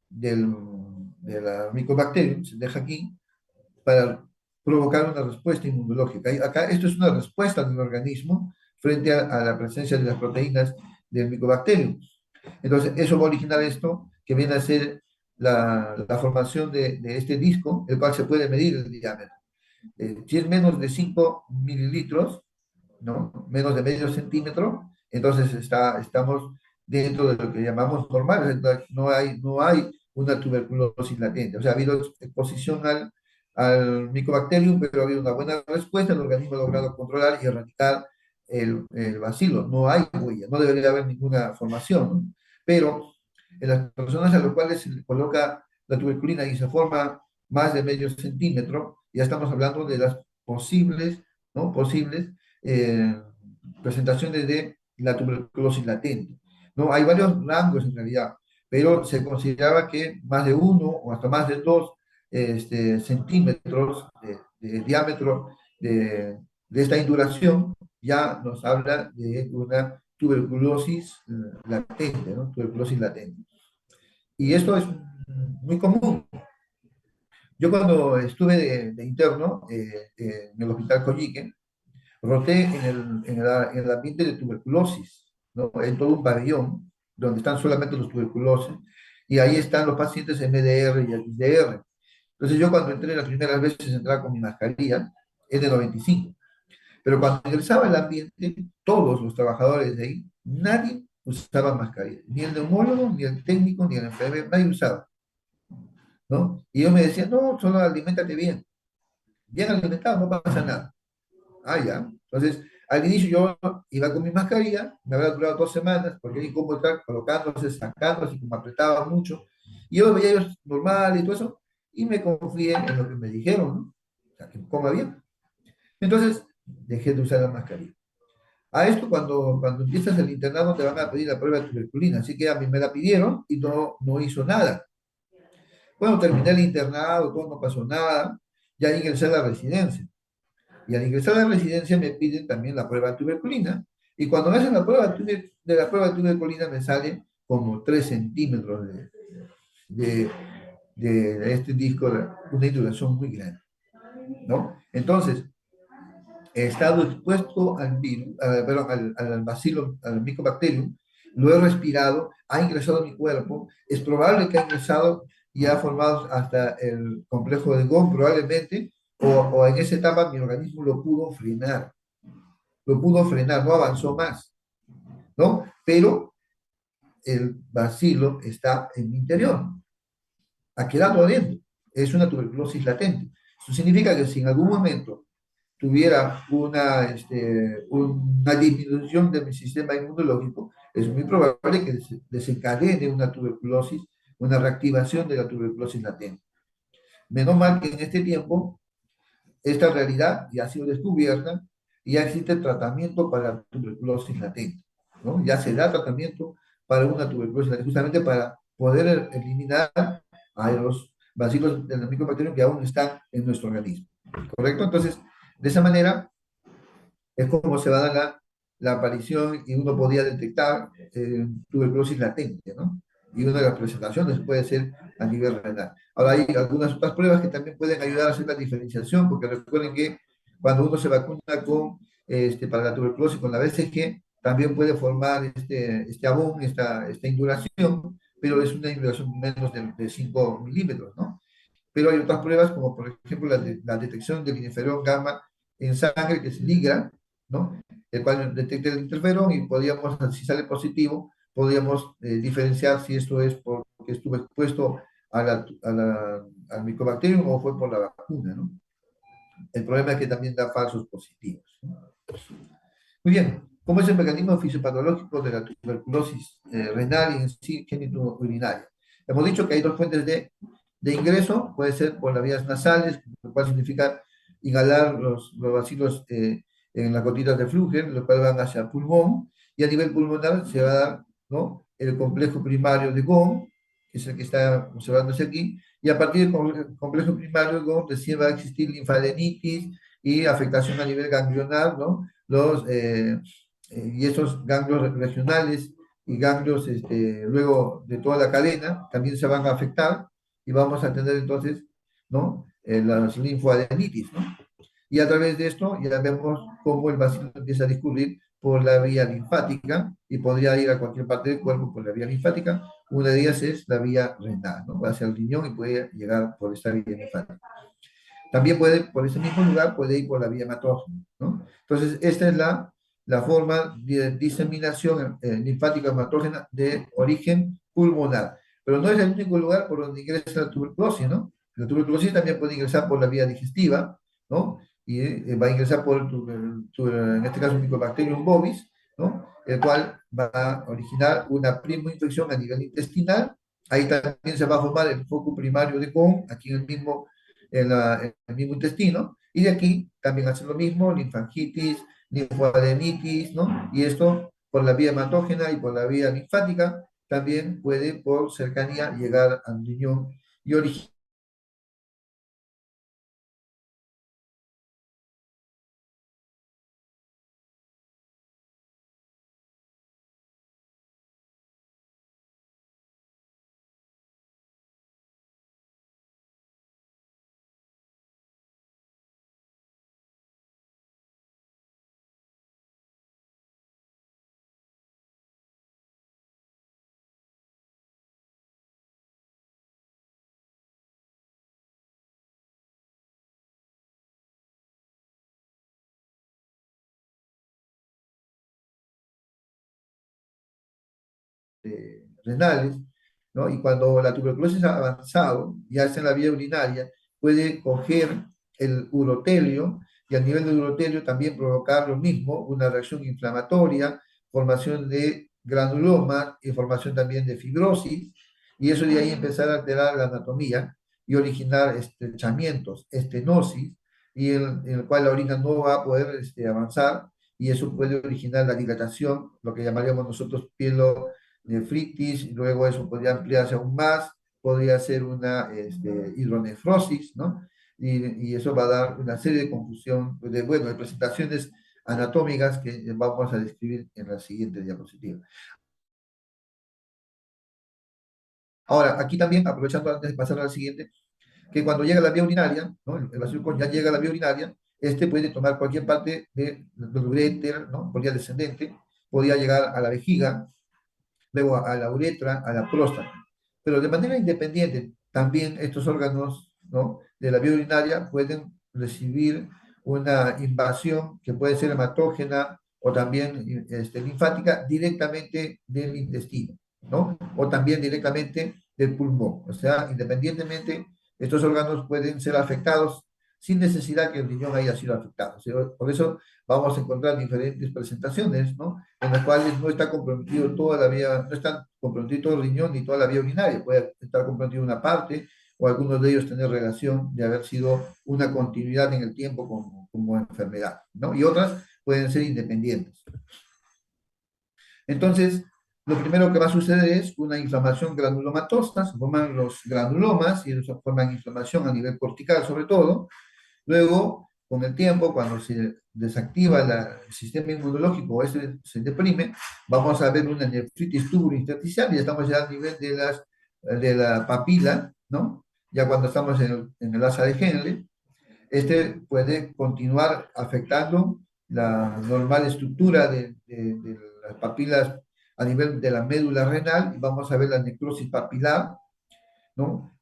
de la micobacterium, se deja aquí para provocar una respuesta inmunológica. Y acá esto es una respuesta del organismo frente a la presencia de las proteínas del micobacterium. Entonces, eso va a originar esto, que viene a ser la formación de este disco, el cual se puede medir el diámetro. Si es menos de 5 mililitros, ¿no? Menos de medio centímetro, entonces estamos dentro de lo que llamamos normal, no hay una tuberculosis latente, o sea, ha habido exposición al micobacterium, pero ha habido una buena respuesta, el organismo ha logrado controlar y erradicar el bacilo, no hay huella, no debería haber ninguna formación, ¿no? Pero en las personas a las cuales se le coloca la tuberculina y se forma más de medio centímetro, ya estamos hablando de las posibles, ¿no? Posibles eh, presentaciones de la tuberculosis latente. ¿No? Hay varios rangos en realidad, pero se consideraba que más de uno o hasta más de dos centímetros de diámetro de esta induración ya nos habla de una tuberculosis latente, ¿no? Tuberculosis latente. Y esto es muy común. Yo cuando estuve de interno en el Hospital Coyique, roté en el ambiente de tuberculosis, ¿no? En todo un pabellón donde están solamente los tuberculosis y ahí están los pacientes MDR y XDR. Entonces yo cuando entré las primeras veces entraba con mi mascarilla, N95, pero cuando ingresaba al ambiente, todos los trabajadores de ahí, nadie usaba mascarilla, ni el neumólogo, ni el técnico, ni el enfermero, nadie usaba, ¿no? Y ellos me decían, no, solo aliméntate bien, bien alimentado, no pasa nada. Ah, ya. Entonces, al inicio yo iba con mi mascarilla, me había durado 2 semanas, porque era incómodo estar colocándose, sacándose, y como apretaba mucho. Y yo veía ellos normal y todo eso, y me confié en lo que me dijeron, ¿no? O sea, que coma bien. Entonces, dejé de usar la mascarilla. A esto, cuando empiezas el internado, te van a pedir la prueba de tuberculina, así que a mí me la pidieron y no hizo nada. Bueno, terminé el internado, todo no pasó nada, ya ingresé a la residencia. Y al ingresar a la residencia me piden también la prueba de tuberculina. Y cuando me hacen la prueba de la prueba de tuberculina me sale como 3 centímetros de, de este disco, una induración muy grande, ¿no? Entonces, he estado expuesto al virus, perdón, al bacilo, al Mycobacterium, lo he respirado, ha ingresado a mi cuerpo, es probable que ha ingresado y ha formado hasta el complejo de GON, probablemente, o en esa etapa mi organismo lo pudo frenar, no avanzó más, ¿no? Pero el bacilo está en mi interior, ha quedado adentro, es una tuberculosis latente. Eso significa que si en algún momento tuviera una disminución de mi sistema inmunológico, es muy probable que desencadene una tuberculosis, una reactivación de la tuberculosis latente. Menos mal que en este tiempo esta realidad ya ha sido descubierta y ya existe tratamiento para la tuberculosis latente, ¿no? Ya se da tratamiento para una tuberculosis latente, justamente para poder eliminar a los bacilos del micobacterium que aún están en nuestro organismo, ¿correcto? Entonces, de esa manera es como se va a dar la aparición y uno podía detectar tuberculosis latente, ¿no? Y una de las presentaciones puede ser a nivel renal. Ahora hay algunas otras pruebas que también pueden ayudar a hacer la diferenciación, porque recuerden que cuando uno se vacuna para la tuberculosis con la BCG, también puede formar este abón, esta induración, pero es una induración menos de 5 milímetros, ¿no? Pero hay otras pruebas, como por ejemplo la detección del interferón gamma en sangre, que es LIGRA, ¿no? El cual detecta el interferón y podríamos, si sale positivo, podríamos diferenciar si esto es porque estuvo expuesto al micobacterium o fue por la vacuna, ¿no? El problema es que también da falsos positivos, ¿no? Muy bien, ¿cómo es el mecanismo fisiopatológico de la tuberculosis renal y en sí genitourinaria? Hemos dicho que hay dos fuentes de ingreso, puede ser por las vías nasales, lo cual significa inhalar los bacilos en las gotitas de flujo, lo cual van hacia el pulmón, y a nivel pulmonar se va a dar, ¿no?, el complejo primario de GON, que es el que está observándose aquí, y a partir del complejo primario de GON recién va a existir linfadenitis y afectación a nivel ganglionar, ¿no? Y esos ganglios regionales y ganglios luego de toda la cadena también se van a afectar y vamos a tener entonces, ¿no? Las linfoadenitis, ¿no? Y a través de esto ya vemos cómo el bacilo empieza a discurrir por la vía linfática y podría ir a cualquier parte del cuerpo por la vía linfática. Una de ellas es la vía renal, ¿no? Va hacia el riñón y puede llegar por esta vía linfática. También puede, por ese mismo lugar, puede ir por la vía hematógena, ¿no? Entonces, esta es la forma de diseminación linfática hematógena de origen pulmonar. Pero no es el único lugar por donde ingresa la tuberculosis, ¿no? La tuberculosis también puede ingresar por la vía digestiva, ¿no? Y va a ingresar por, en este caso, Mycobacterium bovis, ¿no? El cual va a originar una infección a nivel intestinal. Ahí también se va a formar el foco primario de Crohn, aquí en el mismo intestino, y de aquí también hace lo mismo, linfangitis, linfoadenitis, ¿no? Y esto por la vía hematógena y por la vía linfática, también puede por cercanía llegar al riñón y originar renales, ¿no? Y cuando la tuberculosis ha avanzado, ya está en la vía urinaria, puede coger el urotelio y a nivel del urotelio también provocar lo mismo, una reacción inflamatoria, formación de granulomas y formación también de fibrosis, y eso de ahí empezar a alterar la anatomía y originar estrechamientos, estenosis, y en el cual la orina no va a poder avanzar, y eso puede originar la dilatación, lo que llamaríamos nosotros pielonefritis, y luego eso podría ampliarse aún más, podría ser una hidronefrosis, ¿no? Y eso va a dar una serie de confusión, bueno, de presentaciones anatómicas que vamos a describir en la siguiente diapositiva. Ahora, aquí también, aprovechando antes de pasar a la siguiente, que cuando llega a la vía urinaria, ¿no? El vacío ya llega a la vía urinaria, este puede tomar cualquier parte del uréter, ¿no? Por vía descendente, podría llegar a la vejiga, luego a la uretra, a la próstata. Pero de manera independiente, también estos órganos, ¿no? De la vía urinaria pueden recibir una invasión que puede ser hematógena o también linfática directamente del intestino, ¿no? O también directamente del pulmón. O sea, independientemente, estos órganos pueden ser afectados sin necesidad que el riñón haya sido afectado. O sea, por eso vamos a encontrar diferentes presentaciones, ¿no? En las cuales no está comprometido toda la vía, no está comprometido todo el riñón ni toda la vía urinaria, puede estar comprometido una parte o algunos de ellos tener relación de haber sido una continuidad en el tiempo como enfermedad, ¿no? Y otras pueden ser independientes. Entonces, lo primero que va a suceder es una inflamación granulomatosa, se forman los granulomas y se forman inflamación a nivel cortical sobre todo. Luego, con el tiempo, cuando se desactiva el sistema inmunológico o ese se deprime, vamos a ver una nefritis tubulointersticial y estamos ya a nivel de la papila, ¿no? Ya cuando estamos en el asa de Henle, este puede continuar afectando la normal estructura de las papilas a nivel de la médula renal y vamos a ver la necrosis papilar, ¿no?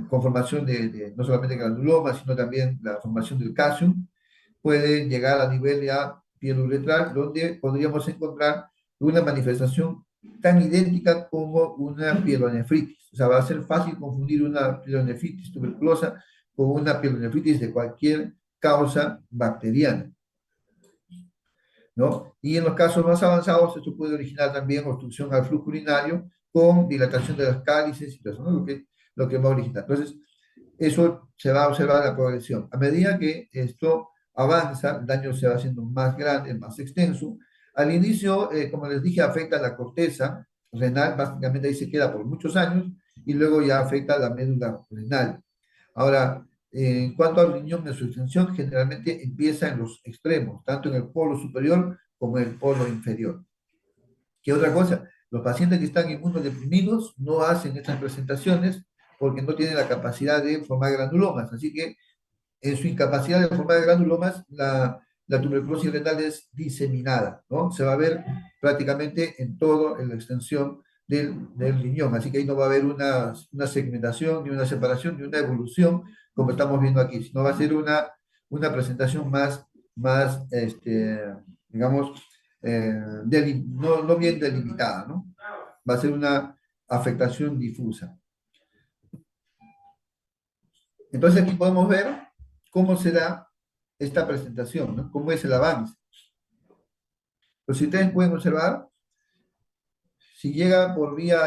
Con formación no solamente granulomas, sino también la formación del calcium, puede llegar a nivel ya pieluretral, donde podríamos encontrar una manifestación tan idéntica como una pielonefritis. O sea, va a ser fácil confundir una pielonefritis tuberculosa con una pielonefritis de cualquier causa bacteriana, ¿no? Y en los casos más avanzados, esto puede originar también obstrucción al flujo urinario con dilatación de las cálices y todo eso, ¿no? Lo que va a originar. Entonces, eso se va a observar la progresión. A medida que esto avanza, el daño se va haciendo más grande, más extenso. Al inicio, como les dije, afecta a la corteza renal, básicamente ahí se queda por muchos años, y luego ya afecta a la médula renal. Ahora, en cuanto al riñón de su extensión, generalmente empieza en los extremos, tanto en el polo superior como en el polo inferior. ¿Qué otra cosa? Los pacientes que están inmunodeprimidos no hacen estas presentaciones porque no tienen la capacidad de formar granulomas. Así que en su incapacidad de formar granulomas, la tuberculosis renal es diseminada, ¿no? Se va a ver prácticamente en toda la extensión del riñón. Así que ahí no va a haber una segmentación, ni una separación, ni una evolución como estamos viendo aquí, sino va a ser una presentación más digamos, no bien delimitada, ¿no? Va a ser una afectación difusa. Entonces aquí podemos ver cómo se da esta presentación, ¿no? Cómo es el avance. Pues si ustedes pueden observar, si llega por vía,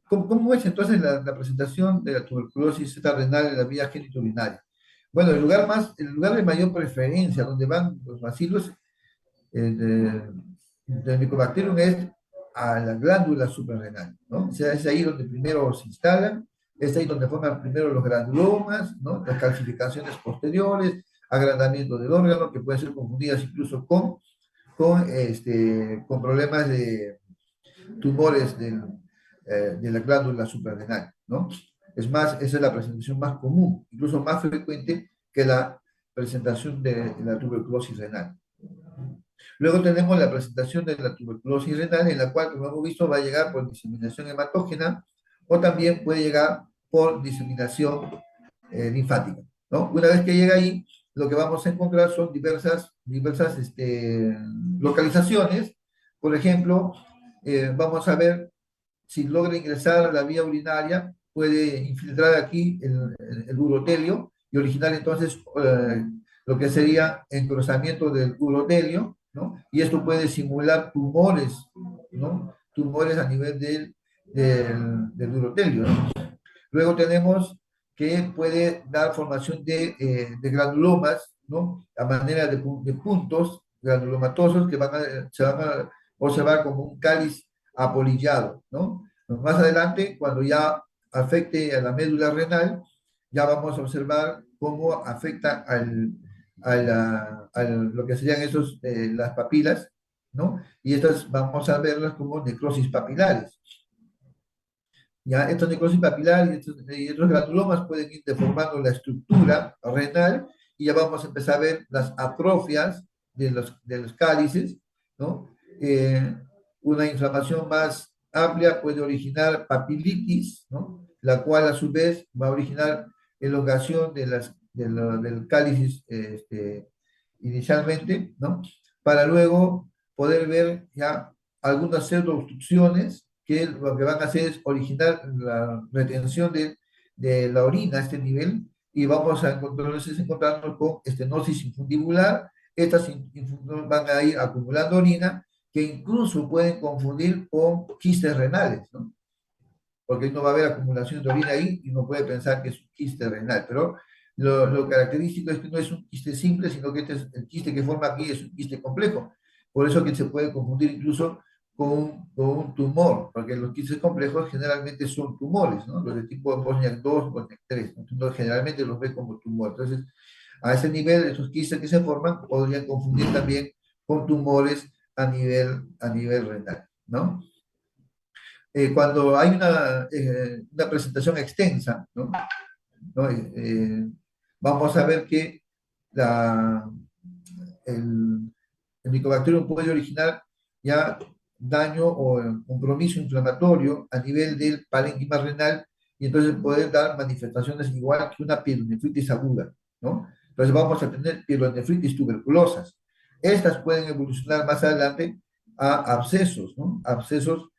¿cómo es entonces la presentación de la tuberculosis renal en la vía genitourinaria? Bueno, el lugar de mayor preferencia donde van los bacilos del Mycobacterium es a la glándula suprarrenal, ¿no? O sea, es ahí donde primero se instalan, es ahí donde forman primero los granulomas, ¿no? Las calcificaciones posteriores, agrandamiento del órgano, que pueden ser confundidas incluso con problemas de tumores de la glándula suprarrenal, ¿no? Es más, esa es la presentación más común, incluso más frecuente que la presentación de la tuberculosis renal. Luego tenemos la presentación de la tuberculosis renal, en la cual, como hemos visto, va a llegar por diseminación hematógena o también puede llegar por diseminación linfática, ¿no? Una vez que llega ahí, lo que vamos a encontrar son diversas localizaciones. Por ejemplo, vamos a ver si logra ingresar a la vía urinaria, puede infiltrar aquí el urotelio y originar entonces lo que sería engrosamiento del urotelio, ¿no? Y esto puede simular tumores, ¿no? Tumores a nivel del urotelio, ¿no? Luego tenemos que puede dar formación de granulomas, ¿no? A manera de puntos granulomatosos que se van a observar como un cáliz apolillado, ¿no? Más adelante, cuando ya afecte a la médula renal, ya vamos a observar cómo afecta lo que serían las papilas, ¿no? Y estas vamos a verlas como necrosis papilares. Ya, estos necrosis papilar y estos granulomas pueden ir deformando la estructura renal y ya vamos a empezar a ver las atrofias de los cálices, ¿no? Una inflamación más amplia puede originar papilitis, ¿no? La cual a su vez va a originar elongación del cáliz inicialmente, ¿no? Para luego poder ver ya algunas pseudoobstrucciones que lo que van a hacer es originar la retención de la orina a este nivel y vamos a encontrarnos con estenosis infundibular. Estas van a ir acumulando orina que incluso pueden confundir con quistes renales, ¿no? Porque no va a haber acumulación de orina ahí y no puede pensar que es un quiste renal, pero lo característico es que no es un quiste simple, sino que el quiste que forma aquí es un quiste complejo. Por eso que se puede confundir incluso con un tumor, porque los quistes complejos generalmente son tumores, ¿no? Los de tipo Bosniak 2, Bosniak 3, ¿no? Entonces, generalmente los ve como tumor. Entonces, a ese nivel, esos quistes que se forman podrían confundir también con tumores a nivel renal, ¿no? Cuando hay una presentación extensa, ¿no? ¿No? Vamos a ver que la, el, el Mycobacterium puede originar ya daño o compromiso inflamatorio a nivel del parénquima renal y entonces poder dar manifestaciones igual que una pielonefritis aguda, ¿no? Entonces vamos a tener pielonefritis tuberculosas. Estas pueden evolucionar más adelante a abscesos, ¿no? Abscesos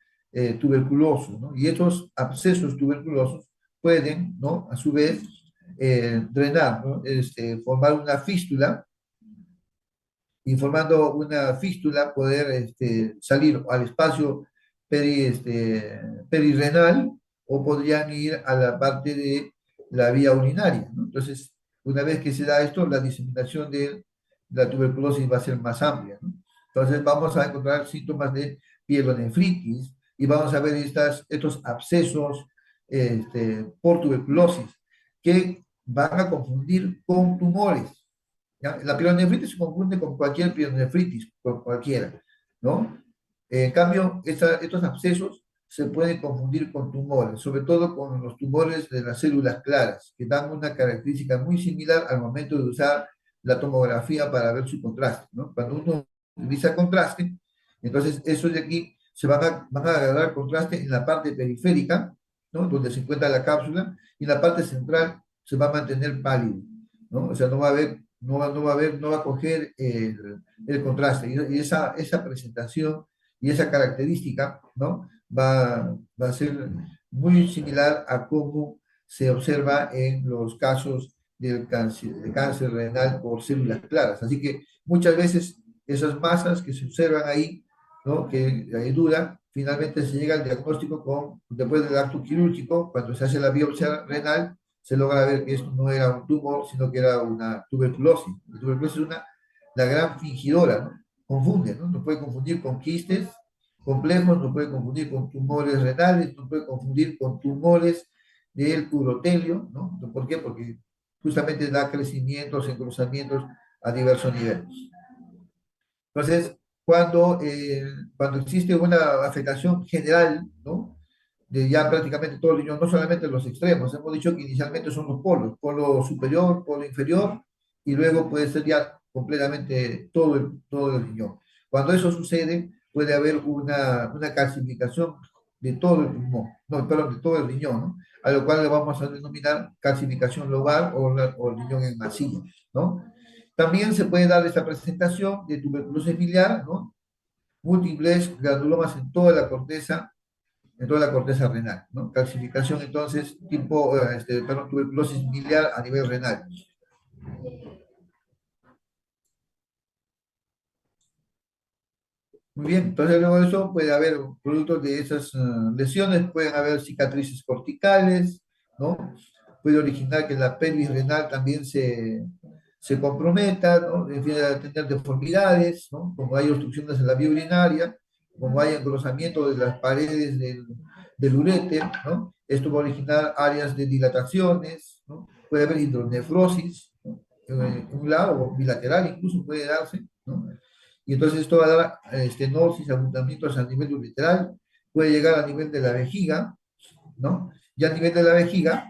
tuberculosos, ¿no? Y estos abscesos tuberculosos pueden, ¿no? A su vez, drenar, ¿no? Formar una fístula y formando una fístula poder salir al espacio perirrenal o podrían ir a la parte de la vía urinaria, ¿no? Entonces, una vez que se da esto, la diseminación de la tuberculosis va a ser más amplia, ¿no? Entonces, vamos a encontrar síntomas de pielonefritis y vamos a ver estos abscesos por tuberculosis que van a confundir con tumores. ¿Ya? La pielonefritis se confunde con cualquier pielonefritis, con cualquiera, ¿no? En cambio, estos abscesos se pueden confundir con tumores, sobre todo con los tumores de las células claras, que dan una característica muy similar al momento de usar la tomografía para ver su contraste, ¿no? Cuando uno utiliza contraste, entonces esos de aquí van a agarrar contraste en la parte periférica, ¿no? Donde se encuentra la cápsula, y en la parte central se va a mantener pálido, ¿no? O sea, no va a coger el contraste. Y esa presentación y esa característica, ¿no? Va a ser muy similar a cómo se observa en los casos de cáncer renal por células claras. Así que muchas veces esas masas que se observan ahí, ¿no? Que ahí dura, finalmente se llega al diagnóstico después del acto quirúrgico, cuando se hace la biopsia renal, se logra ver que esto no era un tumor, sino que era una tuberculosis. La tuberculosis es la gran fingidora, ¿no? Confunde, ¿no? Nos puede confundir con quistes complejos, nos puede confundir con tumores renales, nos puede confundir con tumores del urotelio, ¿no? ¿Por qué? Porque justamente da crecimientos, engrosamientos a diversos niveles. Entonces, cuando existe una afectación general, ¿no? De ya prácticamente todo el riñón, no solamente los extremos, hemos dicho que inicialmente son los polos, polo superior, polo inferior, y luego puede ser ya completamente todo el riñón. Cuando eso sucede, puede haber una calcificación de todo el pulmón, no, perdón, de todo el riñón, ¿no? A lo cual le vamos a denominar calcificación lobar o el riñón en masilla, ¿no? También se puede dar esta presentación de tuberculosis biliar, ¿no? múltiples granulomas en toda la corteza renal, ¿no? Calcificación entonces tipo, perdón, tuberculosis biliar a nivel renal. Muy bien, entonces luego de eso puede haber productos de esas lesiones, pueden haber cicatrices corticales, ¿no? Puede originar que la pelvis renal también se comprometa, ¿no? Empieza a tener deformidades, ¿no? Como hay obstrucciones en la vía urinaria, como hay engrosamiento de las paredes del uréter, ¿no? Esto va a originar áreas de dilataciones, ¿no? Puede haber hidronefrosis, ¿no? Un lado o bilateral incluso puede darse, ¿no? Y entonces esto va a dar estenosis, abundamientos a nivel ureteral, puede llegar a nivel de la vejiga, ¿no? Y a nivel de la vejiga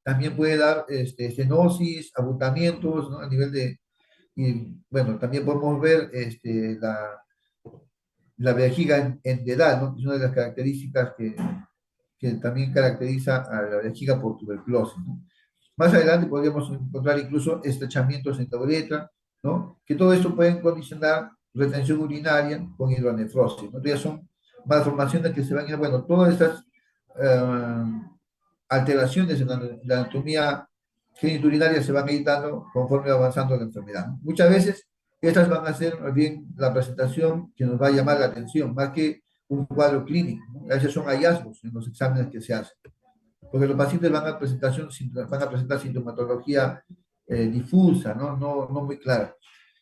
también puede dar estenosis, abundamientos, ¿no? A nivel de, y bueno, también podemos ver la vejiga en edad, ¿no? Es una de las características que también caracteriza a la vejiga por tuberculosis, ¿no? Más adelante podríamos encontrar incluso estrechamientos en la uretra, ¿no? Que todo esto puede condicionar retención urinaria con hidronefrosis, ¿no? Entonces son malformaciones que se van a ir, bueno, todas estas eh, alteraciones en la anatomía geniturinaria se van a ir dando conforme va avanzando la enfermedad, ¿no? Muchas veces estas van a ser más bien la presentación que nos va a llamar la atención, más que un cuadro clínico, ¿no? A veces son hallazgos en los exámenes que se hacen, porque los pacientes van a presentar sintomatología difusa, ¿no? No muy clara.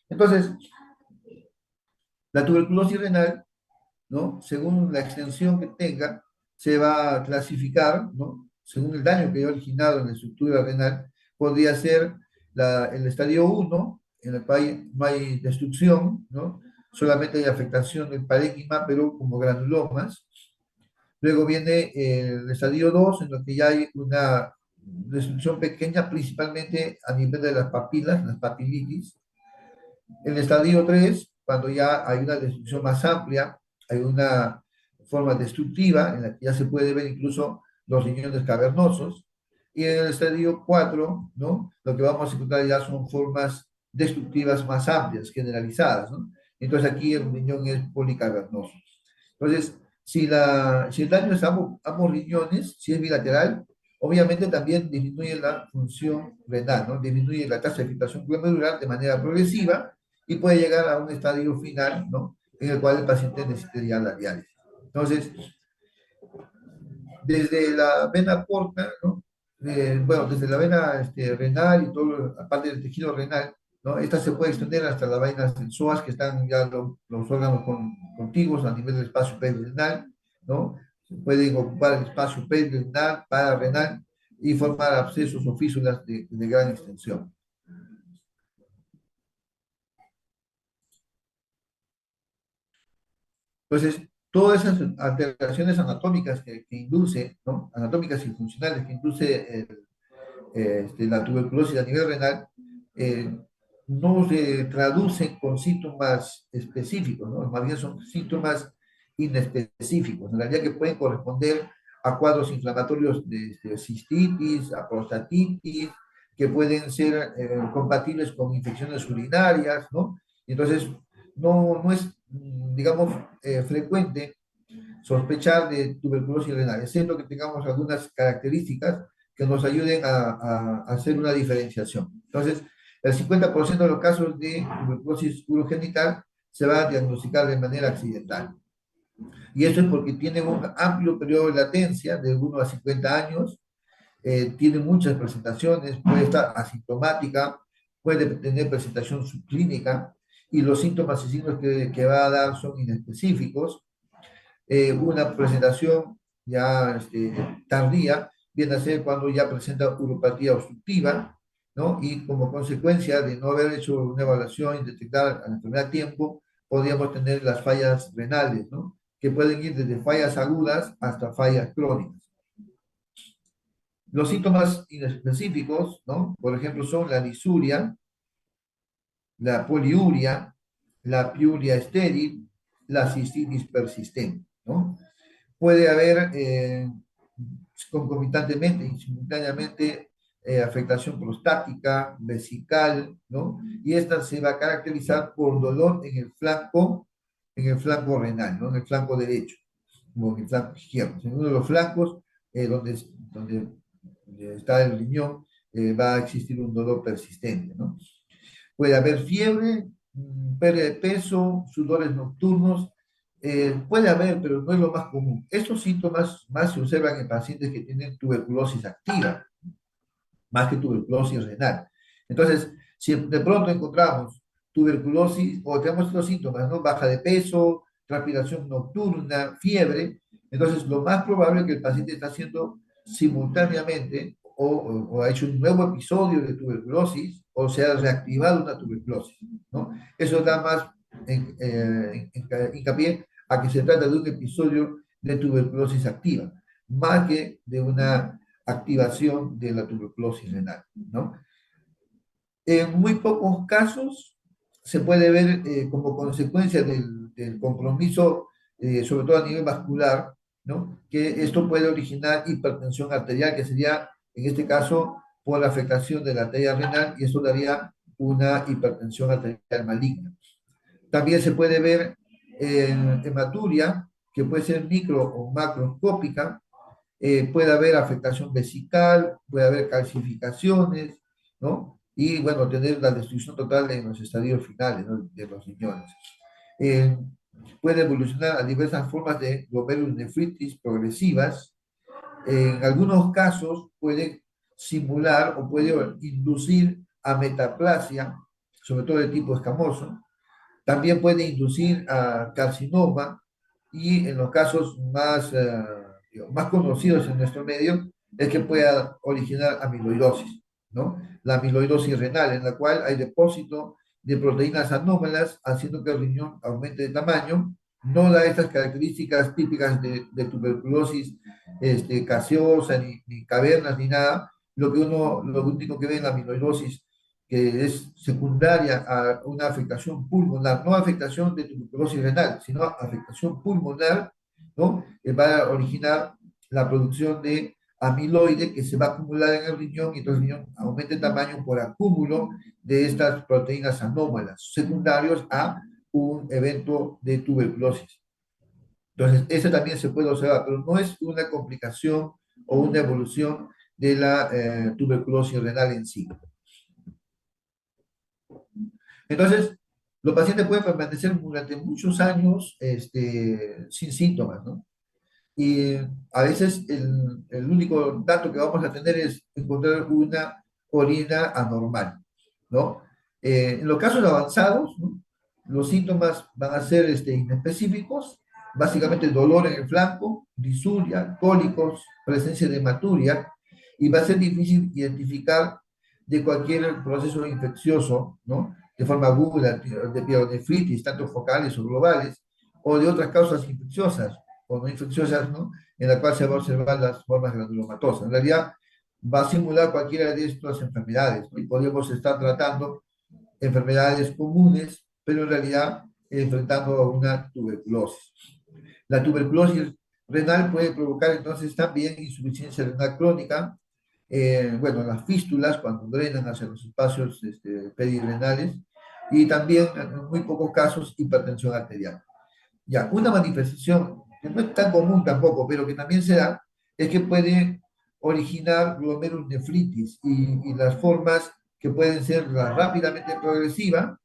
Entonces, la tuberculosis renal, ¿no? Según la extensión que tenga, se va a clasificar, ¿no? Según el daño que haya originado en la estructura renal, podría ser el estadio 1, en el cual no hay destrucción, ¿no? Solamente hay afectación del parénquima, pero como granulomas. Luego viene el estadio 2, en lo que ya hay una destrucción pequeña, principalmente a nivel de las papilas, las papilitis. El estadio 3, cuando ya hay una destrucción más amplia, hay una forma destructiva en la que ya se puede ver incluso los riñones cavernosos. Y en el estadio 4, ¿no? Lo que vamos a encontrar ya son formas destructivas más amplias, generalizadas, ¿no? Entonces aquí el riñón es policavernoso. Entonces, si el daño es ambos riñones, si es bilateral, obviamente también disminuye la función renal, ¿no? Disminuye la tasa de filtración glomerular de manera progresiva y puede llegar a un estadio final, ¿no? En el cual el paciente necesitaría la diálisis. Entonces, desde la vena porta, ¿no? Bueno, desde la vena renal y todo, aparte del tejido renal, ¿no? Esta se puede extender hasta las vainas del psoas, que están ya los órganos contiguos a nivel del espacio perirenal, ¿no? Se pueden ocupar el espacio perirenal, pararenal y formar abscesos o físulas de gran extensión. Entonces, todas esas alteraciones anatómicas que induce, ¿no? Anatómicas y funcionales que induce la tuberculosis a nivel renal, eh, no se traducen con síntomas específicos, ¿no? Más bien son síntomas inespecíficos, en realidad que pueden corresponder a cuadros inflamatorios de cistitis, a prostatitis, que pueden ser compatibles con infecciones urinarias, ¿no? Entonces, no es, digamos, frecuente sospechar de tuberculosis renal, excepto que tengamos algunas características que nos ayuden a hacer una diferenciación. Entonces, el 50% de los casos de tuberculosis urogenital se va a diagnosticar de manera accidental. Y esto es porque tiene un amplio periodo de latencia, de 1 a 50 años, tiene muchas presentaciones, puede estar asintomática, puede tener presentación subclínica, y los síntomas y signos que va a dar son inespecíficos. Una presentación ya tardía viene a ser cuando ya presenta uropatía obstructiva, ¿no? Y como consecuencia de no haber hecho una evaluación y detectar la enfermedad a tiempo, podríamos tener las fallas renales, ¿no? Que pueden ir desde fallas agudas hasta fallas crónicas. Los síntomas inespecíficos, ¿no? Por ejemplo, son la disuria, la poliuria, la piuria estéril, la cistitis persistente, ¿no? Puede haber concomitantemente y simultáneamente afectación prostática, vesical, ¿no? Y esta se va a caracterizar por dolor en el flanco en el flanco renal, ¿no? En el flanco derecho, o en el flanco izquierdo. En uno de los flancos, donde está el riñón, va a existir un dolor persistente, ¿no? Puede haber fiebre, pérdida de peso, sudores nocturnos, puede haber, pero no es lo más común. Estos síntomas más se observan en pacientes que tienen tuberculosis activa, más que tuberculosis renal. Entonces, si de pronto encontramos tuberculosis o tenemos estos síntomas, ¿no? Baja de peso, transpiración nocturna, fiebre, entonces lo más probable es que el paciente está haciendo simultáneamente o ha hecho un nuevo episodio de tuberculosis o se ha reactivado una tuberculosis, ¿no? Eso da más hincapié a que se trata de un episodio de tuberculosis activa, más que de una activación de la tuberculosis renal, ¿no? En muy pocos casos se puede ver como consecuencia del compromiso, sobre todo a nivel vascular, ¿no? Que esto puede originar hipertensión arterial, que sería, en este caso, por la afectación de la arteria renal, y eso daría una hipertensión arterial maligna. También se puede ver hematuria, que puede ser micro o macroscópica, puede haber afectación vesical, puede haber calcificaciones, ¿no? Y bueno, tener la destrucción total en los estadios finales, ¿no? De los riñones. Eh, Puede evolucionar a diversas formas de glomerulonefritis progresivas. En algunos casos puede simular o puede inducir a metaplasia, sobre todo de tipo escamoso. También puede inducir a carcinoma y en los casos más conocidos en nuestro medio es que pueda originar amiloidosis, ¿no? La amiloidosis renal, en la cual hay depósito de proteínas anómalas, haciendo que el riñón aumente de tamaño, no da estas características típicas de tuberculosis gaseosa, ni cavernas, ni nada. Lo único que ve en la amiloidosis que es secundaria a una afectación pulmonar, no afectación de tuberculosis renal, sino afectación pulmonar, ¿no? Que va a originar la producción de amiloide que se va a acumular en el riñón y entonces el riñón aumenta el tamaño por acúmulo de estas proteínas anómalas, secundarios a un evento de tuberculosis. Entonces, eso también se puede observar, pero no es una complicación o una evolución de la tuberculosis renal en sí. Entonces, los pacientes pueden permanecer durante muchos años sin síntomas, ¿no? Y a veces el único dato que vamos a tener es encontrar una orina anormal, ¿no? En los casos avanzados, ¿no? Los síntomas van a ser inespecíficos, básicamente dolor en el flanco, disuria, cólicos, presencia de hematuria, y va a ser difícil identificar de cualquier proceso infeccioso, ¿no? De forma aguda, de pielonefritis, tanto focales o globales, o de otras causas infecciosas o no infecciosas, ¿no? En la cual se va a observar las formas granulomatosas. En realidad, va a simular cualquiera de estas enfermedades, ¿no? Y podemos estar tratando enfermedades comunes, pero en realidad enfrentando a una tuberculosis. La tuberculosis renal puede provocar entonces también insuficiencia renal crónica, bueno, las fístulas cuando drenan hacia los espacios perirenales y también en muy pocos casos hipertensión arterial. Ya, una manifestación que no es tan común tampoco, pero que también se da, es que puede originar glomerulonefritis y las formas que pueden ser la rápidamente progresiva,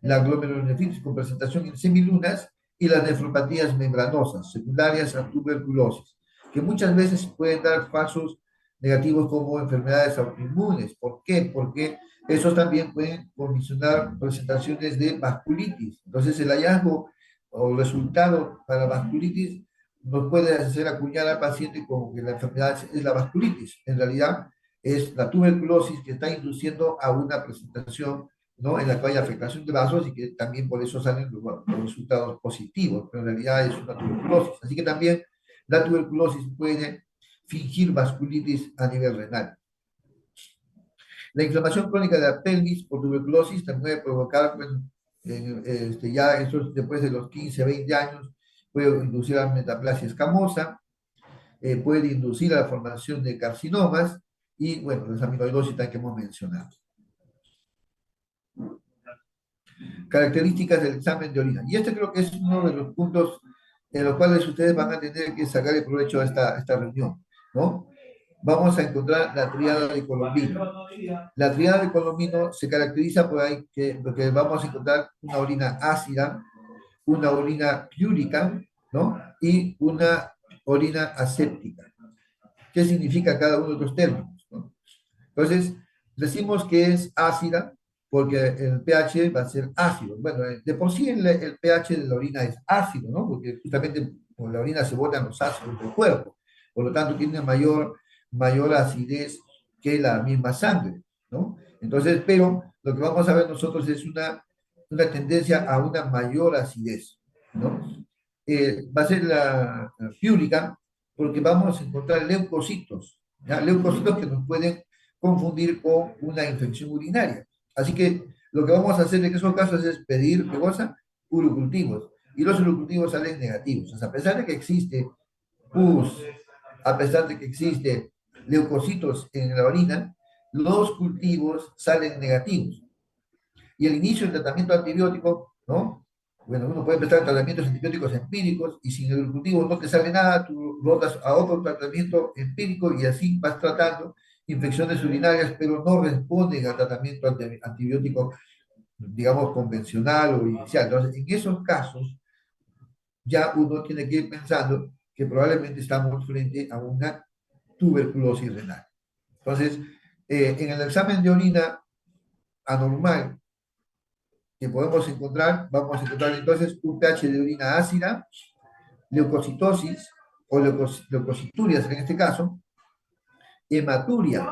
la glomerulonefritis con presentación en semilunas y las nefropatías membranosas secundarias a tuberculosis, que muchas veces pueden dar pasos negativos como enfermedades autoinmunes. ¿Por qué? Porque esos también pueden condicionar presentaciones de vasculitis. Entonces, el hallazgo o resultado para vasculitis nos puede hacer acuñar al paciente como que la enfermedad es la vasculitis. En realidad, es la tuberculosis que está induciendo a una presentación, ¿no? En la que hay afectación de vasos y que también por eso salen los resultados positivos, pero en realidad es una tuberculosis. Así que también la tuberculosis puede fingir vasculitis a nivel renal. La inflamación crónica de la pelvis por tuberculosis también puede provocar, pues, ya eso después de los 15, 20 años, puede inducir a metaplasia escamosa, puede inducir a la formación de carcinomas y, bueno, las amiloidosis que hemos mencionado. Características del examen de orina. Y este creo que es uno de los puntos en los cuales ustedes van a tener que sacar el provecho de esta reunión, ¿no? Vamos a encontrar la tríada de Colombino. La tríada de Colombino se caracteriza por ahí porque vamos a encontrar una orina ácida, una orina piúrica, ¿no? Y una orina aséptica. ¿Qué significa cada uno de los términos, ¿no? Entonces, decimos que es ácida porque el pH va a ser ácido. Bueno, de por sí el pH de la orina es ácido, ¿no? Porque justamente por la orina se botan los ácidos del cuerpo. Por lo tanto, tiene mayor acidez que la misma sangre, ¿no? Entonces, pero lo que vamos a ver nosotros es una tendencia a una mayor acidez, ¿no? Va a ser la piúrica porque vamos a encontrar leucocitos, ¿ya? Leucocitos que nos pueden confundir con una infección urinaria. Así que lo que vamos a hacer en esos casos es pedir, ¿qué cosa? Urocultivos. Y los urocultivos salen negativos. O sea, a pesar de que existe pus, a pesar de que existe leucocitos en la orina, los cultivos salen negativos. Y el inicio del tratamiento antibiótico, ¿no? Bueno, uno puede empezar tratamientos antibióticos empíricos y si en el cultivo no te sale nada, tú rotas a otro tratamiento empírico y así vas tratando infecciones urinarias, pero no responden al tratamiento antibiótico, digamos, convencional o inicial. Entonces, en esos casos, ya uno tiene que ir pensando que probablemente estamos frente a una tuberculosis renal. Entonces, en el examen de orina anormal, que podemos encontrar, vamos a encontrar entonces un pH de orina ácida, leucocitosis o leucociturias en este caso, hematuria,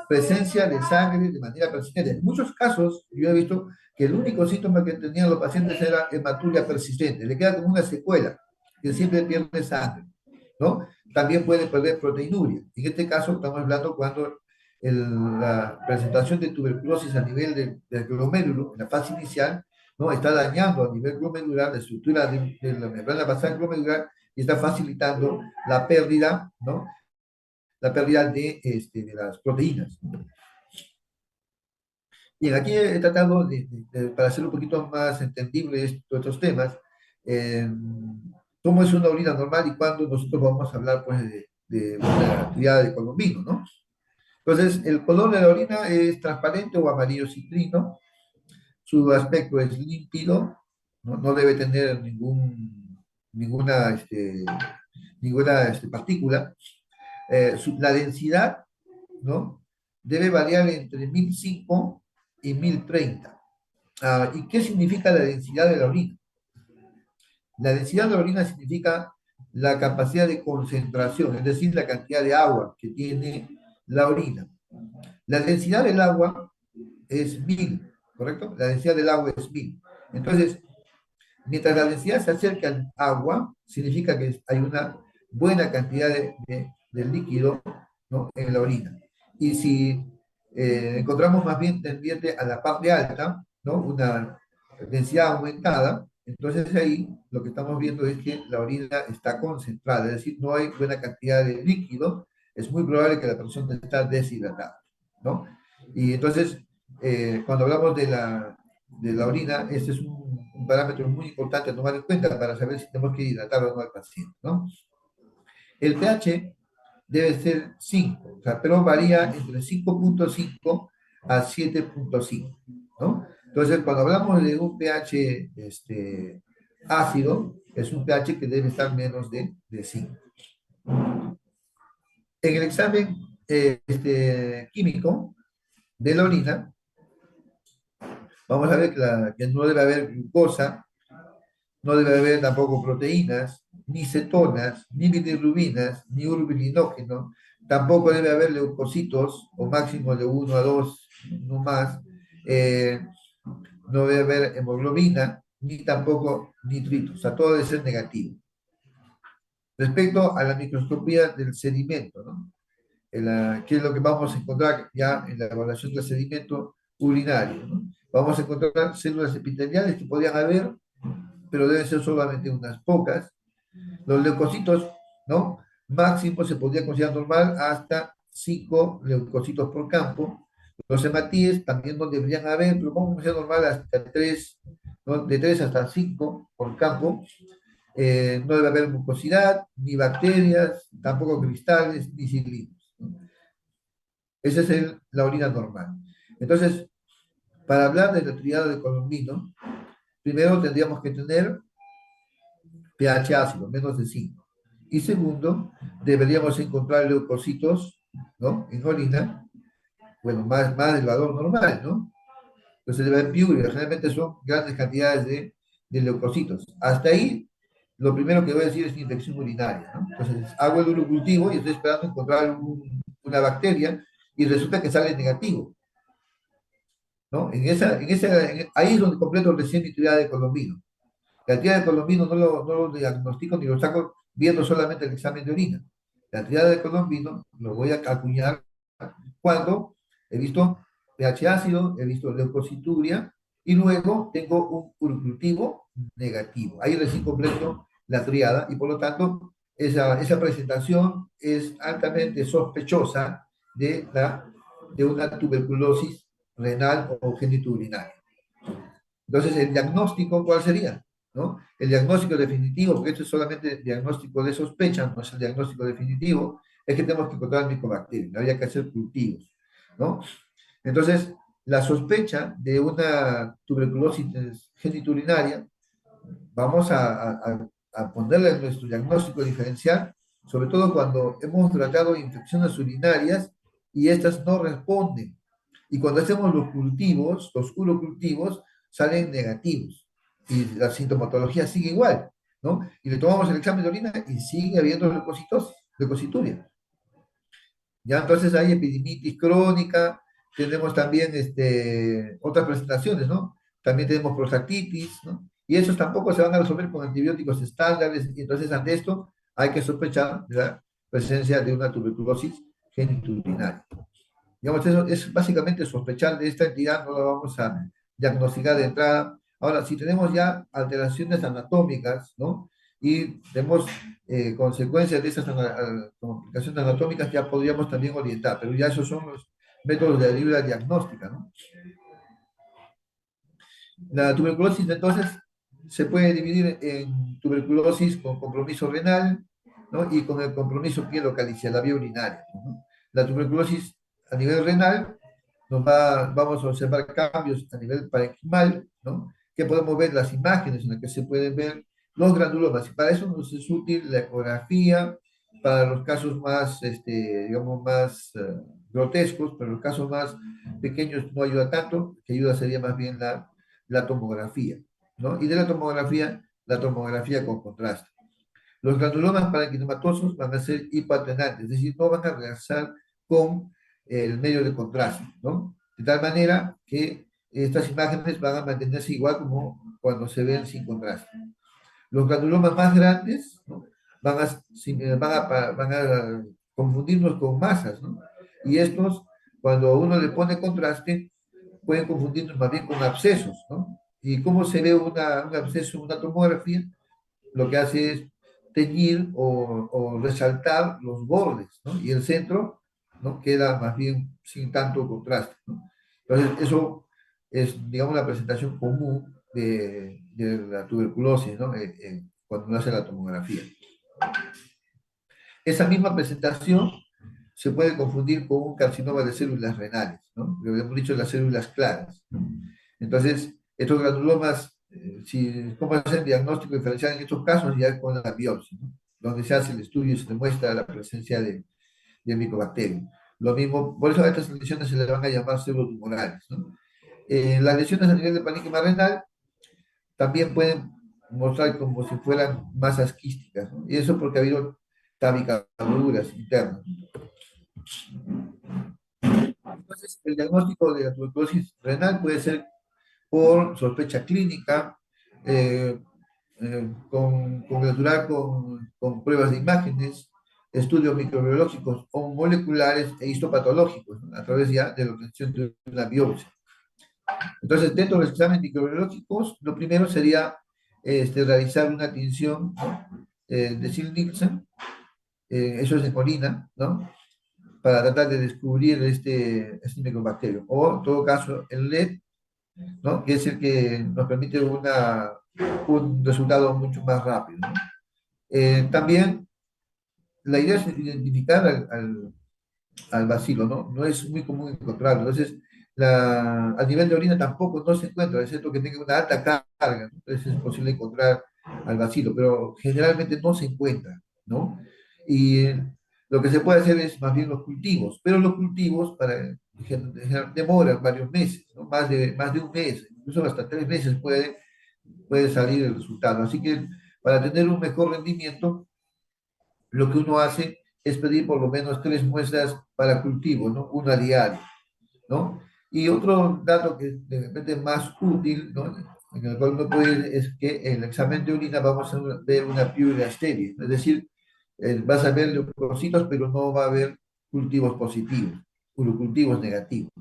presencia de sangre de manera persistente. En muchos casos yo he visto que el único síntoma que tenían los pacientes era hematuria persistente, le queda como una secuela, que siempre pierde sangre, ¿no? También puede perder proteinuria. En este caso estamos hablando cuando la presentación de tuberculosis a nivel del glomérulo, en la fase inicial, ¿no? Está dañando a nivel glomerular la estructura de la membrana basal glomerular y está facilitando la pérdida, ¿no? La pérdida de las proteínas. Bien, aquí he tratado para hacer un poquito más entendible estos temas, eh, cómo es una orina normal y cuándo nosotros vamos a hablar pues, de una actividad de colombino, ¿no? Entonces, el color de la orina es transparente o amarillo citrino, su aspecto es límpido, no debe tener ninguna, partícula. La densidad, ¿no? Debe variar entre 1005 y 1030. ¿Y qué significa la densidad de la orina? La densidad de la orina significa la capacidad de concentración, es decir, la cantidad de agua que tiene la orina. La densidad del agua es 1000, ¿correcto? La densidad del agua es 1000. Entonces, mientras la densidad se acerca al agua, significa que hay una buena cantidad de líquido, ¿no? En la orina. Y si encontramos más bien tendiente a la parte alta, ¿no? Una densidad aumentada, entonces ahí lo que estamos viendo es que la orina está concentrada, es decir, no hay buena cantidad de líquido, es muy probable que la persona esté deshidratada, ¿no? Y entonces, cuando hablamos de la orina, este es un parámetro muy importante a tomar en cuenta para saber si tenemos que hidratar o no al paciente, ¿no? El pH debe ser 5, o sea, pero varía entre 5.5 a 7.5, ¿no? Entonces, cuando hablamos de un pH ácido, es un pH que debe estar menos de 5. En el examen químico de la orina, vamos a ver que no debe haber glucosa, no debe haber tampoco proteínas, ni cetonas, ni bilirrubinas, ni urbilinógeno. Tampoco debe haber leucocitos, o máximo de 1 a 2, no más. Eh, no debe haber hemoglobina, ni tampoco nitritos. O sea, todo debe ser negativo. Respecto a la microscopía del sedimento, ¿no? ¿Qué es lo que vamos a encontrar ya en la evaluación del sedimento urinario, ¿no? Vamos a encontrar células epiteliales que podrían haber, pero deben ser solamente unas pocas. Los leucocitos, ¿no? Máximo se podría considerar normal hasta 5 leucocitos por campo. Los hematíes también no deberían haber, pero como es normal hasta 3, ¿no? De 3 hasta 5 por campo. No debe haber mucosidad, ni bacterias, tampoco cristales, ni cilinos, ¿no? Esa es la orina normal. Entonces, para hablar de la triada de Colombino, primero tendríamos que tener pH ácido, menos de 5. Y segundo, deberíamos encontrar leucocitos, ¿no? En orina, bueno, más del valor normal, ¿no? Entonces debe haber piúria, generalmente son grandes cantidades de leucocitos. Hasta ahí, lo primero que voy a decir es infección urinaria, ¿no? Entonces, hago el urocultivo y estoy esperando encontrar una bacteria y resulta que sale negativo, ¿no? Ahí es donde completo recién mi triada de Colombino. La triada de Colombino no lo diagnostico ni lo saco viendo solamente el examen de orina. La triada de Colombino lo voy a acuñar cuando he visto pH ácido, he visto leucocituria y luego tengo un urocultivo negativo. Ahí recién completo la triada y por lo tanto esa presentación es altamente sospechosa de una tuberculosis renal o genitourinaria. Entonces, ¿el diagnóstico cuál sería? ¿No? El diagnóstico definitivo, porque esto es solamente el diagnóstico de sospecha, no es el diagnóstico definitivo, es que tenemos que encontrar micobacterias, habría que hacer cultivos, ¿no? Entonces, la sospecha de una tuberculosis genitourinaria, vamos a ponerle en nuestro diagnóstico diferencial, sobre todo cuando hemos tratado infecciones urinarias y estas no responden. Y cuando hacemos los cultivos, los urocultivos, salen negativos. Y la sintomatología sigue igual, ¿no? Y le tomamos el examen de orina y sigue habiendo leucocituria. Ya entonces hay epidemitis crónica, tenemos también otras presentaciones, ¿no? También tenemos prostatitis, ¿no? Y esos tampoco se van a resolver con antibióticos estándares, y entonces ante esto hay que sospechar de la presencia de una tuberculosis genitourinaria. Digamos, eso es básicamente sospechar de esta entidad, no la vamos a diagnosticar de entrada. Ahora, si tenemos ya alteraciones anatómicas, ¿no? Y tenemos consecuencias de esas complicaciones anatómicas, ya podríamos también orientar, pero ya esos son los métodos de ayuda diagnóstica, ¿no? La tuberculosis, entonces, se puede dividir en tuberculosis con compromiso renal, ¿no? Y con el compromiso pielocalicia, la vía urinaria, ¿no? La tuberculosis a nivel renal vamos a observar cambios a nivel parenquimal, ¿no? Que podemos ver las imágenes en las que se pueden ver los granulomas. Y para eso nos es útil la ecografía, para los casos más, digamos, más grotescos, pero los casos más pequeños no ayuda tanto, que ayuda sería más bien la tomografía, ¿no? Y de la tomografía con contraste. Los granulomas parenquinomatosos van a ser hipoatenantes, es decir, no van a reaccionar con el medio de contraste, ¿no? De tal manera que estas imágenes van a mantenerse igual como cuando se ven sin contraste. Los granulomas más grandes, ¿no? Van a confundirnos con masas, ¿no? Y estos, cuando uno le pone contraste, pueden confundirnos más bien con abscesos, ¿no? ¿Y cómo se ve un absceso en una tomografía? Lo que hace es teñir o resaltar los bordes, ¿no? Y el centro, ¿no? Queda más bien sin tanto contraste, ¿no? Entonces, eso es, digamos, la presentación común de la tuberculosis, ¿no? Cuando uno hace la tomografía. Esa misma presentación se puede confundir con un carcinoma de células renales, ¿no? Lo habíamos dicho, las células claras, ¿no? Entonces, estos granulomas, ¿cómo hacer el diagnóstico diferencial en estos casos? Ya con la biopsia, ¿no? Donde se hace el estudio y se demuestra la presencia de micobacterias. Lo mismo, por eso a estas lesiones se les van a llamar pseudotumorales, ¿no? Las lesiones a nivel de parénquima renal también pueden mostrar como si fueran masas quísticas, ¿no? Y eso porque ha habido tabicaduras internas. Entonces, el diagnóstico de la tuberculosis renal puede ser por sospecha clínica, eh, congratular con pruebas de imágenes, estudios microbiológicos o moleculares e histopatológicos, ¿no? A través ya de la obtención de una biopsia. Entonces, dentro de los exámenes microbiológicos, lo primero sería realizar una tinción, ¿no? De Sil-Nielsen, eso es en orina, ¿no? para tratar de descubrir este microbacterio. O en todo caso, el LED, ¿no? Que es el que nos permite un resultado mucho más rápido, ¿no? También la idea es identificar al bacilo, ¿no? No es muy común encontrarlo. Entonces, a nivel de orina tampoco no se encuentra, excepto que tenga una alta carga, ¿no? Entonces es posible encontrar al bacilo, pero generalmente no se encuentra, ¿no? Y lo que se puede hacer es más bien los cultivos, pero los cultivos demoran varios meses, ¿no? Más de un mes, incluso hasta 3 meses puede salir el resultado. Así que para tener un mejor rendimiento, lo que uno hace es pedir por lo menos 3 muestras para cultivo, ¿no? Una diaria, ¿no? Y otro dato que de repente es más útil, ¿no? En el cual uno puede ir, es que en el examen de orina vamos a ver una piuria estéril, es decir, vas a ver leucocitos, pero no va a haber cultivos positivos, cultivos negativos.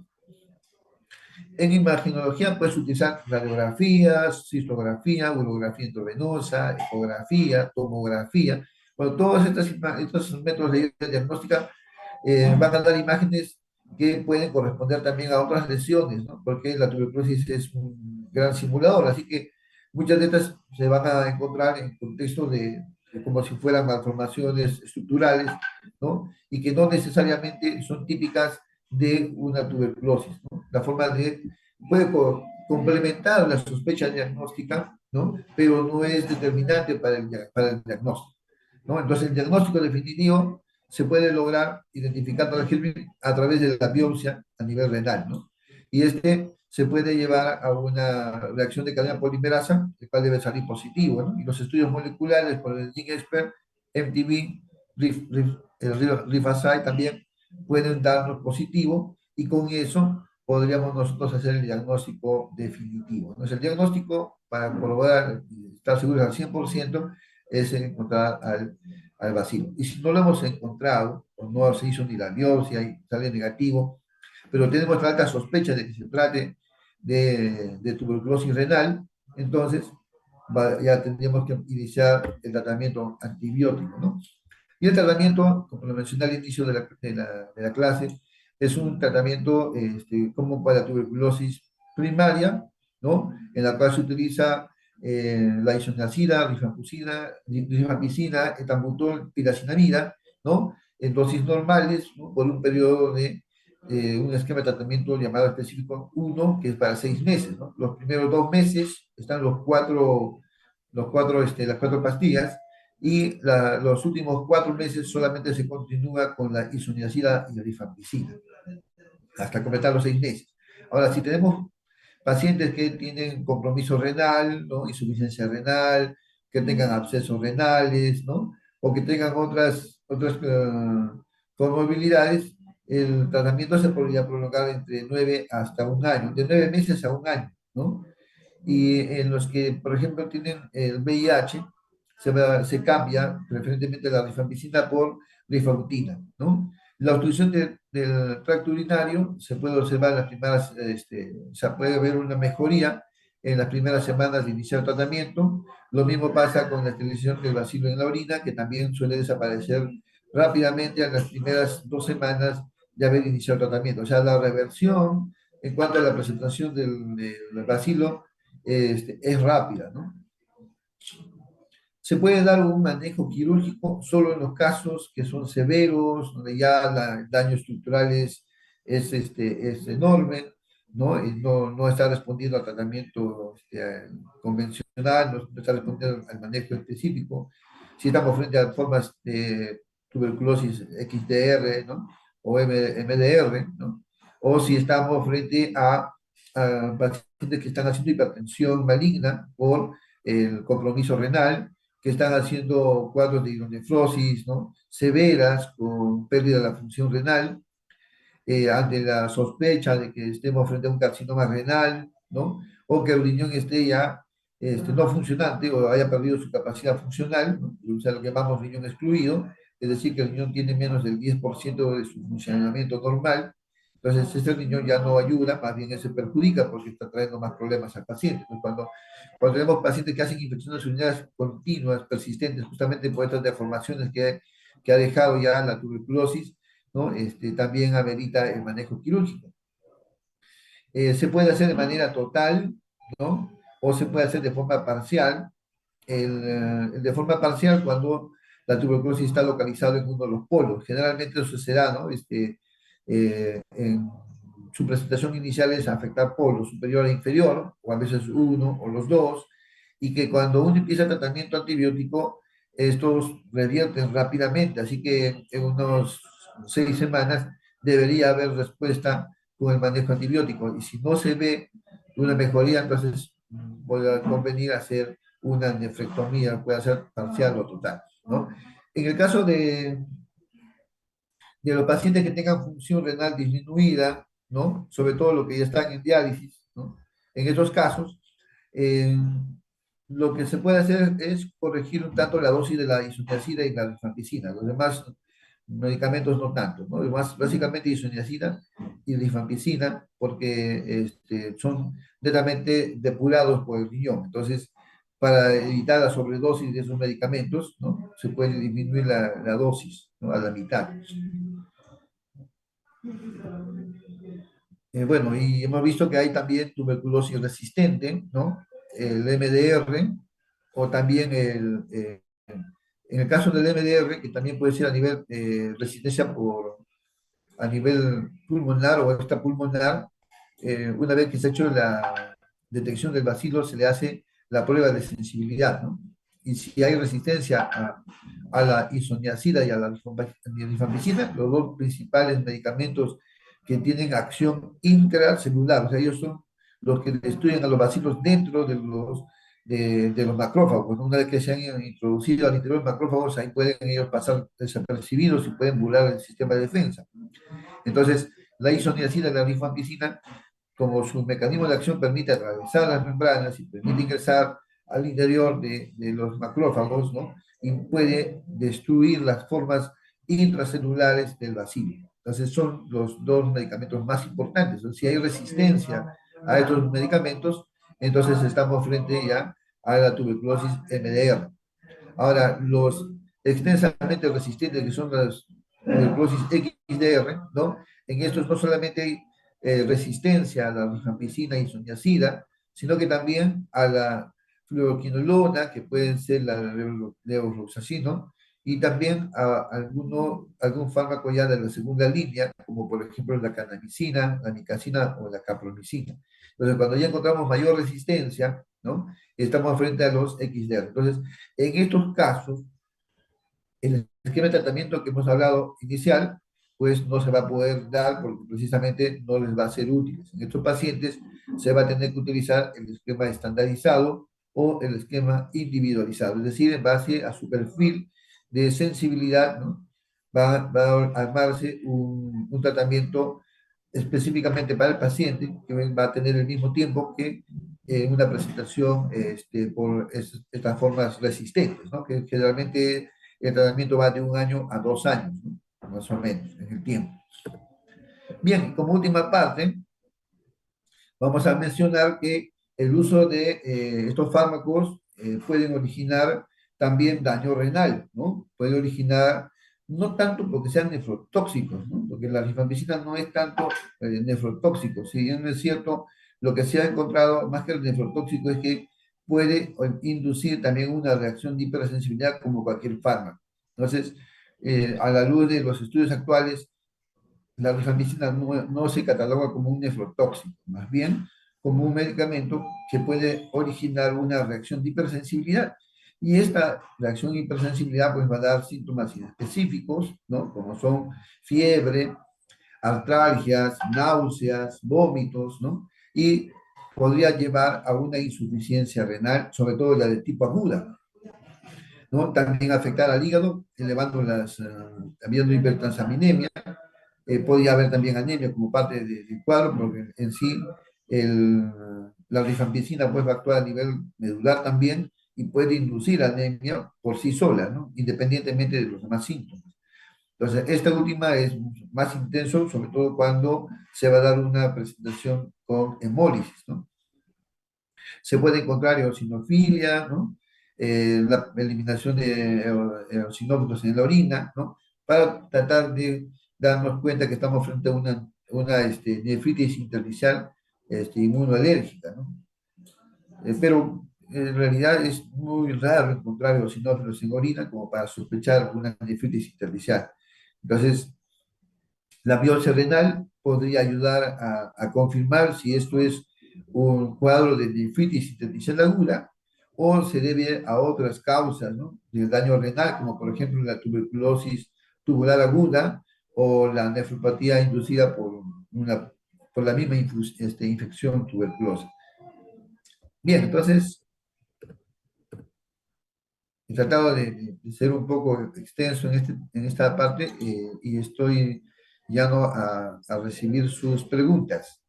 En imagenología puedes utilizar radiografías, cistografía, urografía intravenosa, ecografía, tomografía. Bueno, todos estos métodos de diagnóstica van a dar imágenes que pueden corresponder también a otras lesiones, ¿no? Porque la tuberculosis es un gran simulador, así que muchas de estas se van a encontrar en contexto de como si fueran malformaciones estructurales, ¿no? Y que no necesariamente son típicas de una tuberculosis, ¿no? La forma de puede complementar la sospecha diagnóstica, ¿no? Pero no es determinante para el diagnóstico, ¿no? Entonces, el diagnóstico definitivo se puede lograr identificando la germen a través de la biopsia a nivel renal, ¿no? Y se puede llevar a una reacción de cadena polimerasa, el cual debe salir positivo, ¿no? Y los estudios moleculares por el GenExpert, MTV, el RIFASI también pueden darnos positivo y con eso podríamos nosotros hacer el diagnóstico definitivo. Entonces, el diagnóstico, para corroborar y estar seguros al 100%, es encontrar al bacilo. Y si no lo hemos encontrado, o no se hizo ni la biopsia y sale negativo, pero tenemos la alta sospecha de que se trate de tuberculosis renal, entonces ya tendríamos que iniciar el tratamiento antibiótico, ¿no? Y el tratamiento, como lo mencioné al inicio de la clase, es un tratamiento como para tuberculosis primaria, ¿no? En la cual se utiliza la isoniazida, rifampicina, etambutol, piracinamida, ¿no? En dosis normales, ¿no? Por un periodo de un esquema de tratamiento llamado específico 1, que es para 6 meses, ¿no? Los primeros 2 meses están las cuatro pastillas, y los últimos 4 meses solamente se continúa con la isoniazida y la rifampicina, hasta completar los 6 meses. Ahora, si tenemos pacientes que tienen compromiso renal, ¿no? Insuficiencia renal, que tengan abscesos renales, ¿no? O que tengan otras comorbilidades, el tratamiento se podría prolongar entre 9 hasta un año, de 9 meses a un año, ¿no? Y en los que, por ejemplo, tienen el VIH, se cambia preferentemente la rifampicina por rifabutina, ¿no? La obstrucción del tracto urinario se puede observar en las primeras, se puede ver una mejoría en las primeras semanas de iniciar el tratamiento. Lo mismo pasa con la esterilización del bacilo en la orina, que también suele desaparecer rápidamente en las primeras 2 semanas de haber iniciado el tratamiento. O sea, la reversión en cuanto a la presentación del bacilo es rápida, ¿no? Se puede dar un manejo quirúrgico solo en los casos que son severos, donde ya el daño estructural es enorme, ¿no? Y no está respondiendo al tratamiento convencional, no está respondiendo al manejo específico. Si estamos frente a formas de tuberculosis XDR, ¿no? O MDR, ¿no? O si estamos frente a pacientes que están haciendo hipertensión maligna por el compromiso renal, que están haciendo cuadros de hidronefrosis, ¿no? Severas con pérdida de la función renal, ante la sospecha de que estemos frente a un carcinoma renal, ¿no? O que el riñón esté ya no funcionante o haya perdido su capacidad funcional, ¿no? O sea, lo que llamamos riñón excluido, es decir, que el riñón tiene menos del 10% de su funcionamiento normal. Entonces, este riñón ya no ayuda, más bien se perjudica porque está trayendo más problemas al paciente. Entonces, cuando tenemos pacientes que hacen infecciones urinarias continuas, persistentes, justamente por estas deformaciones que ha dejado ya la tuberculosis, ¿no? También amerita el manejo quirúrgico. Se puede hacer de manera total, ¿no? O se puede hacer de forma parcial. De forma parcial cuando la tuberculosis está localizada en uno de los polos. Generalmente eso se da, ¿no? En su presentación inicial es afectar polo superior e inferior, o a veces uno o los dos, y que cuando uno empieza el tratamiento antibiótico, estos revierten rápidamente, así que en unos 6 semanas debería haber respuesta con el manejo antibiótico, y si no se ve una mejoría, entonces voy a convenir hacer una nefrectomía, puede ser parcial o total, ¿no? En el caso de los pacientes que tengan función renal disminuida, ¿no? Sobre todo los que ya están en diálisis, ¿no? En esos casos, eh, lo que se puede hacer es corregir un tanto la dosis de la isoniazida y la rifampicina. Los demás medicamentos no tanto, ¿no? Además, básicamente isoniazida y rifampicina, porque son netamente depurados por el riñón. Entonces, para evitar la sobredosis de esos medicamentos, ¿no? Se puede disminuir la dosis, ¿no? A la mitad. Bueno, y hemos visto que hay también tuberculosis resistente, ¿no? El MDR o también en el caso del MDR, que también puede ser a nivel resistencia a nivel pulmonar o extrapulmonar, una vez que se ha hecho la detección del bacilo, se le hace la prueba de sensibilidad, ¿no? Y si hay resistencia a la isoniazida y a la rifampicina, los dos principales medicamentos que tienen acción intracelular, o sea, ellos son los que destruyen a los bacilos dentro de los macrófagos, ¿no? Una vez que se han introducido al interior de los macrófagos, ahí pueden ellos pasar desapercibidos y pueden burlar el sistema de defensa. Entonces, la isoniazida y la rifampicina, como su mecanismo de acción permite atravesar las membranas y permite ingresar al interior de los macrófagos, ¿no? Y puede destruir las formas intracelulares del bacilo. Entonces, son los dos medicamentos más importantes. Si hay resistencia a estos medicamentos, entonces estamos frente ya a la tuberculosis MDR. Ahora, los extensamente resistentes, que son las tuberculosis XDR, ¿no? En estos no solamente hay resistencia a la rifampicina y isoniazida, sino que también a la fluoroquinolona, que pueden ser la levofloxacino, y también a algún fármaco ya de la segunda línea, como por ejemplo la canamicina, la nicacina o la capromicina. Entonces, cuando ya encontramos mayor resistencia, ¿no? Estamos frente a los XDR. Entonces, en estos casos, el esquema de tratamiento que hemos hablado inicial, pues no se va a poder dar porque precisamente no les va a ser útil. En estos pacientes se va a tener que utilizar el esquema estandarizado o el esquema individualizado, es decir, en base a su perfil de sensibilidad, ¿no? Va a armarse un tratamiento específicamente para el paciente que va a tener el mismo tiempo que una presentación por estas formas resistentes, ¿no? Que generalmente el tratamiento va de 1 año a 2 años, ¿no? Más o menos, en el tiempo. Bien, y como última parte, vamos a mencionar que el uso de estos fármacos pueden originar también daño renal, ¿no? Puede originar, no tanto porque sean nefrotóxicos, ¿no? Porque la rifampicina no es tanto nefrotóxico, si bien es cierto, lo que se ha encontrado más que el nefrotóxico es que puede inducir también una reacción de hipersensibilidad como cualquier fármaco. Entonces, a la luz de los estudios actuales, la rifampicina no se cataloga como un nefrotóxico, más bien como un medicamento que puede originar una reacción de hipersensibilidad. Y esta reacción de hipersensibilidad pues va a dar síntomas específicos, ¿no? Como son fiebre, artralgias, náuseas, vómitos, ¿no? Y podría llevar a una insuficiencia renal, sobre todo la de tipo aguda, ¿no? También afectar al hígado, elevando habiendo hipertransaminemia, podría haber también anemia como parte del cuadro, porque en sí el, la rifampicina pues, va a actuar a nivel medular también y puede inducir anemia por sí sola, ¿no? Independientemente de los demás síntomas. Entonces, esta última es más intenso, sobre todo cuando se va a dar una presentación con hemólisis, ¿no? Se puede encontrar eosinofilia, ¿no? La eliminación de eosinófilos en la orina, ¿no? Para tratar de darnos cuenta que estamos frente a una nefritis intersticial inmunoalérgica, ¿no? Pero en realidad es muy raro encontrar eosinófilos en orina como para sospechar una nefritis intersticial. Entonces, la biopsia renal podría ayudar a confirmar si esto es un cuadro de nefritis intersticial aguda o se debe a otras causas, ¿no?, del daño renal, como por ejemplo la tuberculosis tubular aguda o la nefropatía inducida por la misma infección tuberculosa. Bien, entonces he tratado de ser un poco extenso en esta parte y estoy ya no a recibir sus preguntas.